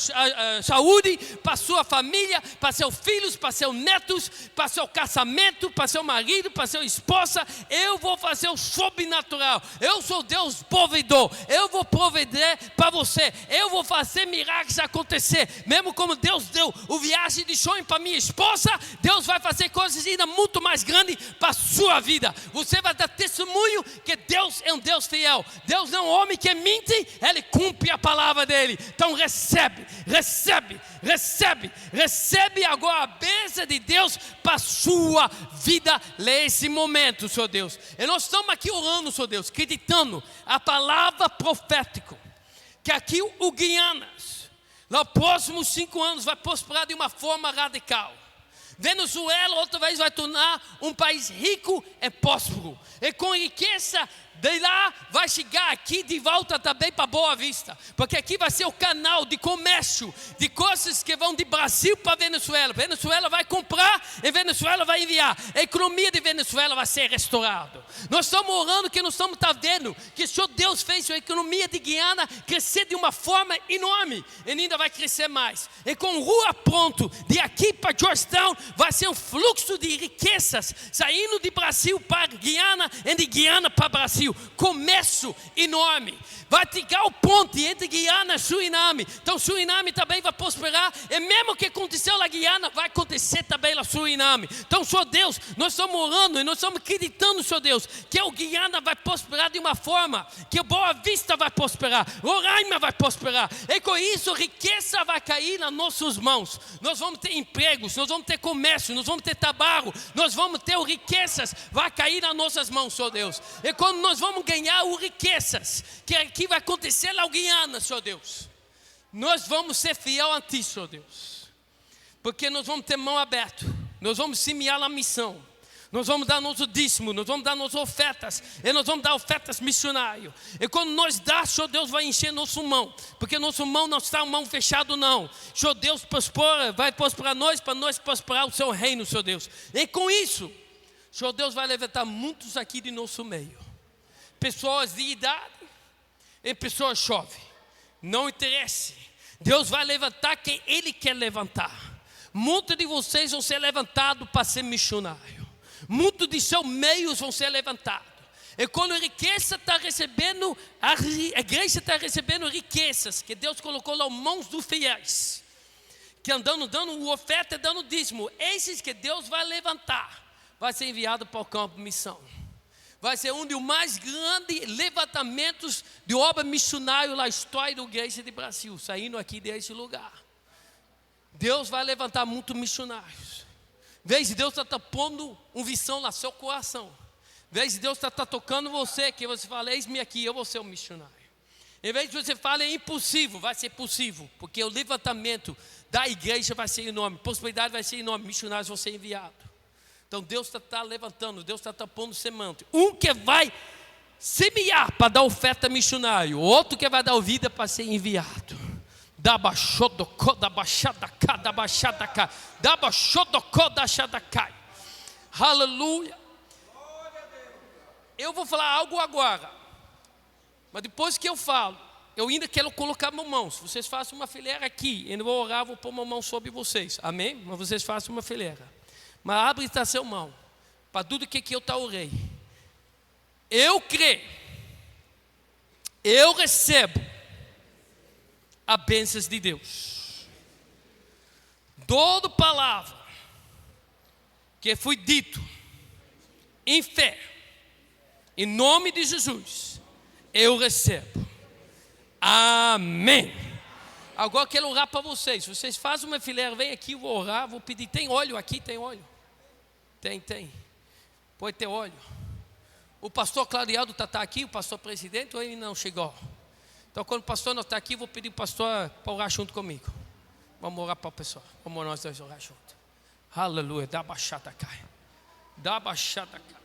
saúde, para a sua família, para seus filhos, para seus netos, para seu casamento, para seu marido, para sua esposa. Eu vou fazer o sobrenatural. Eu sou Deus provedor. Eu vou prover para você. Eu vou fazer milagres acontecer. Mesmo como Deus deu o viagem de sonho para minha esposa, Deus vai fazer coisas ainda muito mais grandes para a sua vida. Você vai dar testemunho que Deus é um Deus fiel. Deus não é um homem que mente, Ele cumpre a palavra dele. Então recebe agora a bênção de Deus para a sua vida nesse momento, Senhor Deus. E nós estamos aqui orando, Senhor Deus, acreditando a palavra profética, que aqui o Guianas, nos próximos 5 anos, vai prosperar de uma forma radical. Venezuela outra vez vai tornar um país rico e próspero, e com riqueza de lá vai chegar aqui de volta também para Boa Vista, porque aqui vai ser o canal de comércio de coisas que vão de Brasil para Venezuela. Venezuela vai comprar e Venezuela vai enviar. A economia de Venezuela vai ser restaurada. Nós estamos orando que nós estamos vendo que o Senhor Deus fez a economia de Guiana crescer de uma forma enorme, e ainda vai crescer mais. E com rua pronto, de aqui para Georgetown, vai ser um fluxo de riquezas saindo de Brasil para Guiana e de Guiana para Brasil. Comércio enorme. Vai chegar o ponte entre Guiana e Suriname. Então Suriname também vai prosperar. E mesmo que aconteceu na Guiana, vai acontecer também na Suriname. Então, Senhor Deus, nós estamos orando e nós estamos acreditando, Senhor Deus, que o Guiana vai prosperar de uma forma, que Boa Vista vai prosperar, Roraima vai prosperar. E com isso, riqueza vai cair nas nossas mãos. Nós vamos ter empregos, nós vamos ter comércio, nós vamos ter trabalho, nós vamos ter riquezas, vai cair nas nossas mãos, Senhor Deus. E quando nós vamos ganhar o riquezas, que aqui vai acontecer na Guiana, Senhor Deus, nós vamos ser fiel a Ti, Senhor Deus, porque nós vamos ter mão aberta, nós vamos semear na missão, nós vamos dar nosso dízimo, nós vamos dar nossas ofertas, e nós vamos dar ofertas missionárias. E quando nós dá, Senhor Deus vai encher nossa mão, porque nossa mão não está mão fechada não. Senhor Deus vai prosperar nós, para nós prosperar o Seu reino, Senhor Deus. E com isso, Senhor Deus vai levantar muitos aqui de nosso meio, pessoas de idade e pessoas jovens, não interessa, Deus vai levantar quem Ele quer levantar. Muitos de vocês vão ser levantados para ser missionário, muitos de seus meios vão ser levantados. E quando a riqueza está recebendo, a igreja está recebendo riquezas que Deus colocou nas mãos dos fiéis, que andando dando oferta e dando dízimo, esses que Deus vai levantar, vai ser enviado para o campo de missão. Vai ser um dos mais grandes levantamentos de obra missionária na história da igreja de Brasil, saindo aqui desse lugar. Deus vai levantar muitos missionários. Veja, Deus está pondo uma visão no seu coração. Veja, Deus está tocando você, que você fala, eis-me aqui, eu vou ser um missionário. Em vez de você falar, é impossível, vai ser possível, porque o levantamento da igreja vai ser enorme, prosperidade vai ser enorme, missionários vão ser enviados. Então Deus está levantando, Deus está pondo semente. Um que vai semear para dar oferta missionária, o outro que vai dar vida para ser enviado. Aleluia. Eu vou falar algo agora, mas depois que eu falo, eu ainda quero colocar minhas mãos. Vocês façam uma fileira aqui, eu não vou orar, vou pôr uma mão sobre vocês, amém? Mas vocês façam uma fileira. Mas abre a sua mão para tudo que eu orei. Eu creio, eu recebo a bênçãos de Deus. toda palavra que foi dito em fé, em nome de Jesus, eu recebo. Amém. Agora eu quero orar para vocês. Vocês fazem uma fileira, vem aqui, eu vou orar, vou pedir. Tem óleo aqui? Tem óleo? Tem. Pode ter óleo. O pastor Claudialdo está aqui, o pastor presidente, ou ele não chegou? Então quando o pastor não está aqui, vou pedir o pastor para orar junto comigo. Vamos orar para o pessoal. Vamos nós dois orar junto. Aleluia. Dá baixada, cai. Dá baixada, cai.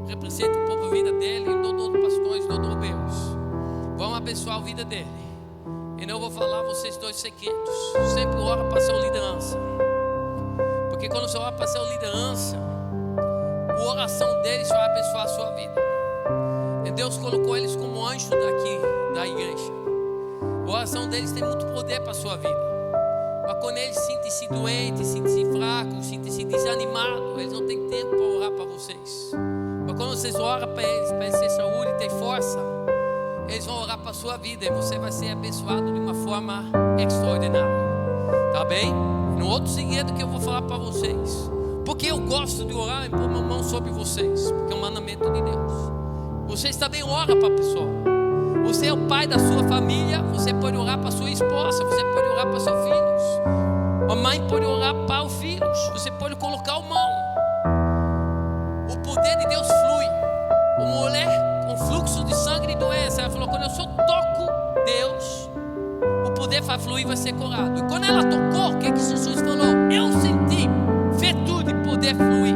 representa um pouco a vida dele, e todo pastores, todo obreiros. Vamos abençoar a vida dele. E não vou falar a vocês 2 segredos. Sempre ora para a sua liderança. Porque quando você ora para a sua liderança, a oração deles vai abençoar a sua vida. E Deus colocou eles como anjo daqui, da igreja. A oração deles tem muito poder para a sua vida. Mas quando eles sentem-se doentes, sentem-se fracos, sentem-se desanimados, eles não têm tempo para orar para vocês. Mas quando vocês oram para eles ter saúde e ter força, eles vão orar para a sua vida e você vai ser abençoado de uma forma extraordinária. Tá bem? No outro segredo que eu vou falar para vocês. Porque eu gosto de orar e pôr minha mão sobre vocês. Porque é um mandamento de Deus. Vocês também oram para a pessoa. Você é o pai da sua família. Você pode orar para a sua esposa. Você pode orar para seus filhos. A mãe pode orar para os filhos. Você pode colocar a mão. O poder de Deus flui. Uma mulher com fluxo de sangue e doença, ela falou: quando eu só toco Deus, o poder vai fluir, vai ser curado. E quando ela tocou, o que Jesus falou? Eu senti virtude, poder fluir.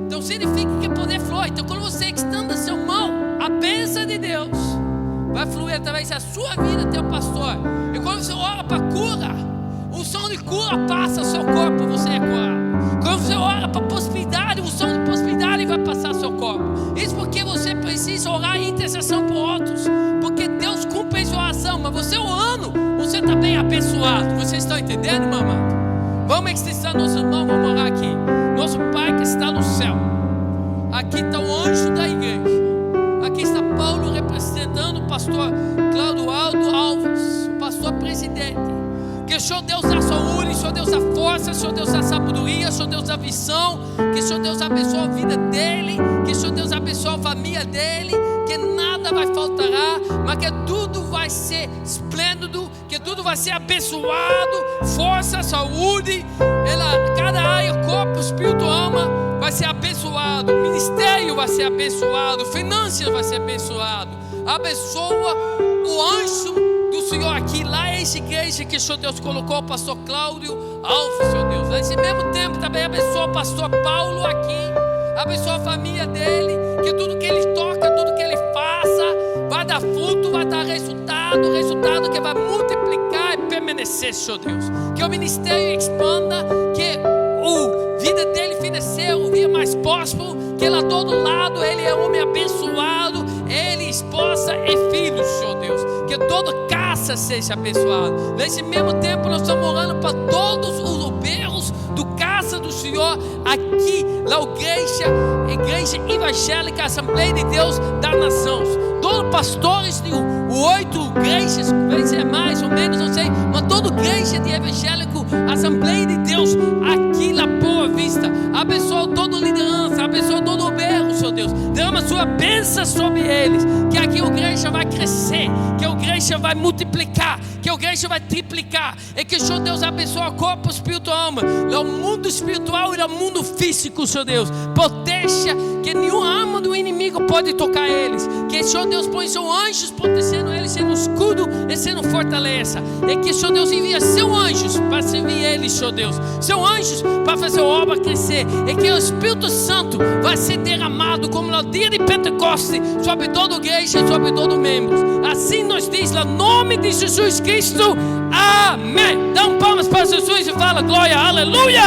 Então significa que poder flui. Então quando você extende a sua mão, a bênção de Deus vai fluir através da sua vida, teu pastor. E quando você ora para cura, o som de cura passa seu corpo, você é curado. Quando você ora para prosperidade, o som de prosperidade vai passar seu corpo. Isso porque você precisa orar em intercessão por outros. Porque Deus cumpre a sua oração. Mas você orando, você também é abençoado. Vocês estão entendendo, meu amado? Vamos extensar nossas mãos, vamos orar aqui. Nosso Pai que está no céu. Aqui está o anjo da igreja. Aqui está Paulo representando o pastor Clodoaldo Alves, o pastor presidente. Que o Senhor Deus dá saúde, o Senhor Deus dá força, o Senhor Deus dá sabedoria, o Senhor Deus dá visão, que o Senhor Deus abençoe a vida dele, que o Senhor Deus abençoe a família dele, que nada vai faltar, mas que tudo vai ser esplêndido, que tudo vai ser abençoado, força, saúde, cada área, corpo, espírito, alma, vai ser abençoado, ministério vai ser abençoado, finanças vai ser abençoado. Abençoa o anjo do Senhor aqui, lá é essa igreja que o Senhor Deus colocou o pastor Cláudio Alves, Senhor Deus. Nesse mesmo tempo também abençoa o pastor Paulo aqui, abençoa a família dele, que tudo que ele toca, tudo que ele faça, vai dar fruto, vai dar resultado que vai multiplicar e permanecer, Senhor Deus. Que o ministério expanda, que a vida dele financeira, o dia mais próspero, que ele a todo lado, ele é homem abençoado, ele, esposa e filhos, Senhor Deus. Que toda casa seja abençoada. Nesse mesmo tempo nós estamos orando para todos os obreiros do casa do Senhor aqui na igreja evangélica Assembleia de Deus das Nações. Todos pastores de 8 igrejas, vai ser mais ou menos, não sei, mas toda igreja de evangélico Assembleia de Deus aqui na Boa Vista. Abençoa toda liderança, abençoa todo obreiro, Senhor Deus. Derrama sua bênção sobre eles, que aqui a igreja vai crescer, que a igreja vai multiplicar, que a igreja vai triplicar, e que o Senhor Deus abençoe o corpo, espírito e alma, no mundo espiritual e no mundo físico, Senhor Deus. Proteja, que nenhuma arma do inimigo pode tocar eles, que o Senhor Deus põe seus anjos protegendo eles, sendo escudo e sendo fortaleza, e que o Senhor Deus envia seus anjos para servir eles, Senhor Deus, seus anjos para fazer a obra crescer, e que o Espírito Santo vai ser derramado como no dia de Pentecostes sobre toda a igreja e sobre todos os membros. Assim nos diz no nome de Jesus Cristo, amém. Dá palmas para Jesus e fala glória, aleluia.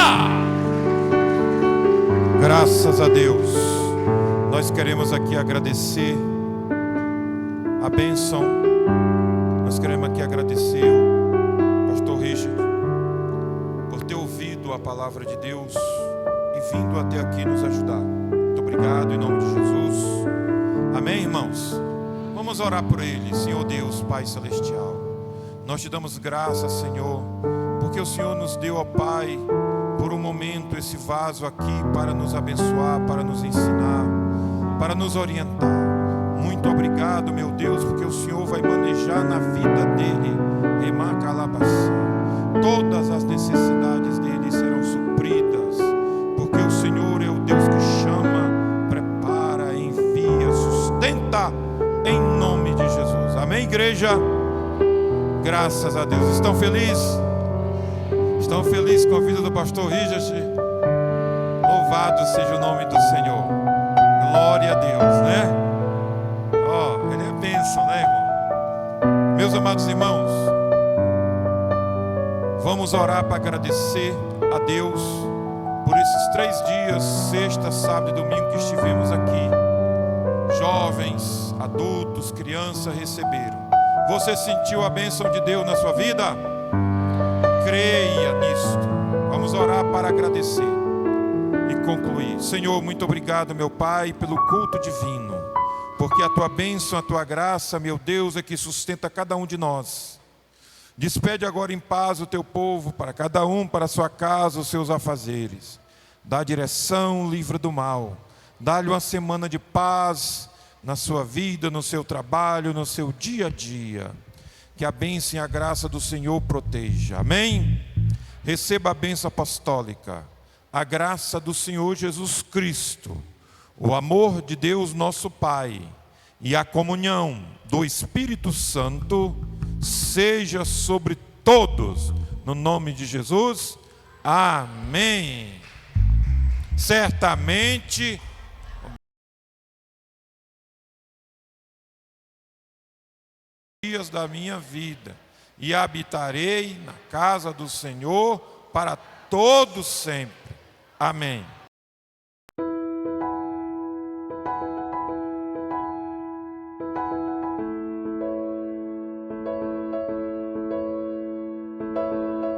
Graças a Deus. Nós queremos aqui agradecer a bênção. Nós queremos aqui agradecer o pastor Richard por ter ouvido a palavra de Deus e vindo até aqui nos ajudar. Muito obrigado em nome de Jesus. Amém, irmãos? Vamos orar por ele. Senhor Deus, Pai Celestial, nós te damos graças, Senhor, porque o Senhor nos deu, ó Pai, por um momento esse vaso aqui para nos abençoar, para nos ensinar, para nos orientar. Muito obrigado, meu Deus, porque o Senhor vai manejar na vida dele, todas as necessidades dele serão supridas, porque o Senhor é o Deus que chama, prepara, envia, sustenta, em nome de Jesus. Amém, igreja? Graças a Deus. Estão felizes? Estão felizes com a vida do pastor Richard? Louvado seja o nome do Senhor. amados irmãos, vamos orar para agradecer a Deus por esses 3 dias, sexta, sábado e domingo que estivemos aqui. Jovens, adultos, crianças receberam. Você sentiu a bênção de Deus na sua vida? Creia nisto. Vamos orar para agradecer e concluir. Senhor, muito obrigado, meu Pai, pelo culto divino, porque a Tua bênção, a Tua graça, meu Deus, é que sustenta cada um de nós. Despede agora em paz o Teu povo, para cada um, para a sua casa, os seus afazeres. Dá direção, livra do mal. Dá-lhe uma semana de paz na sua vida, no seu trabalho, no seu dia a dia. Que a bênção e a graça do Senhor proteja. Amém? Receba a bênção apostólica, a graça do Senhor Jesus Cristo, o amor de Deus nosso Pai e a comunhão do Espírito Santo seja sobre todos, no nome de Jesus. Amém. Certamente dias da minha vida, e habitarei na casa do Senhor para todos sempre. Amém.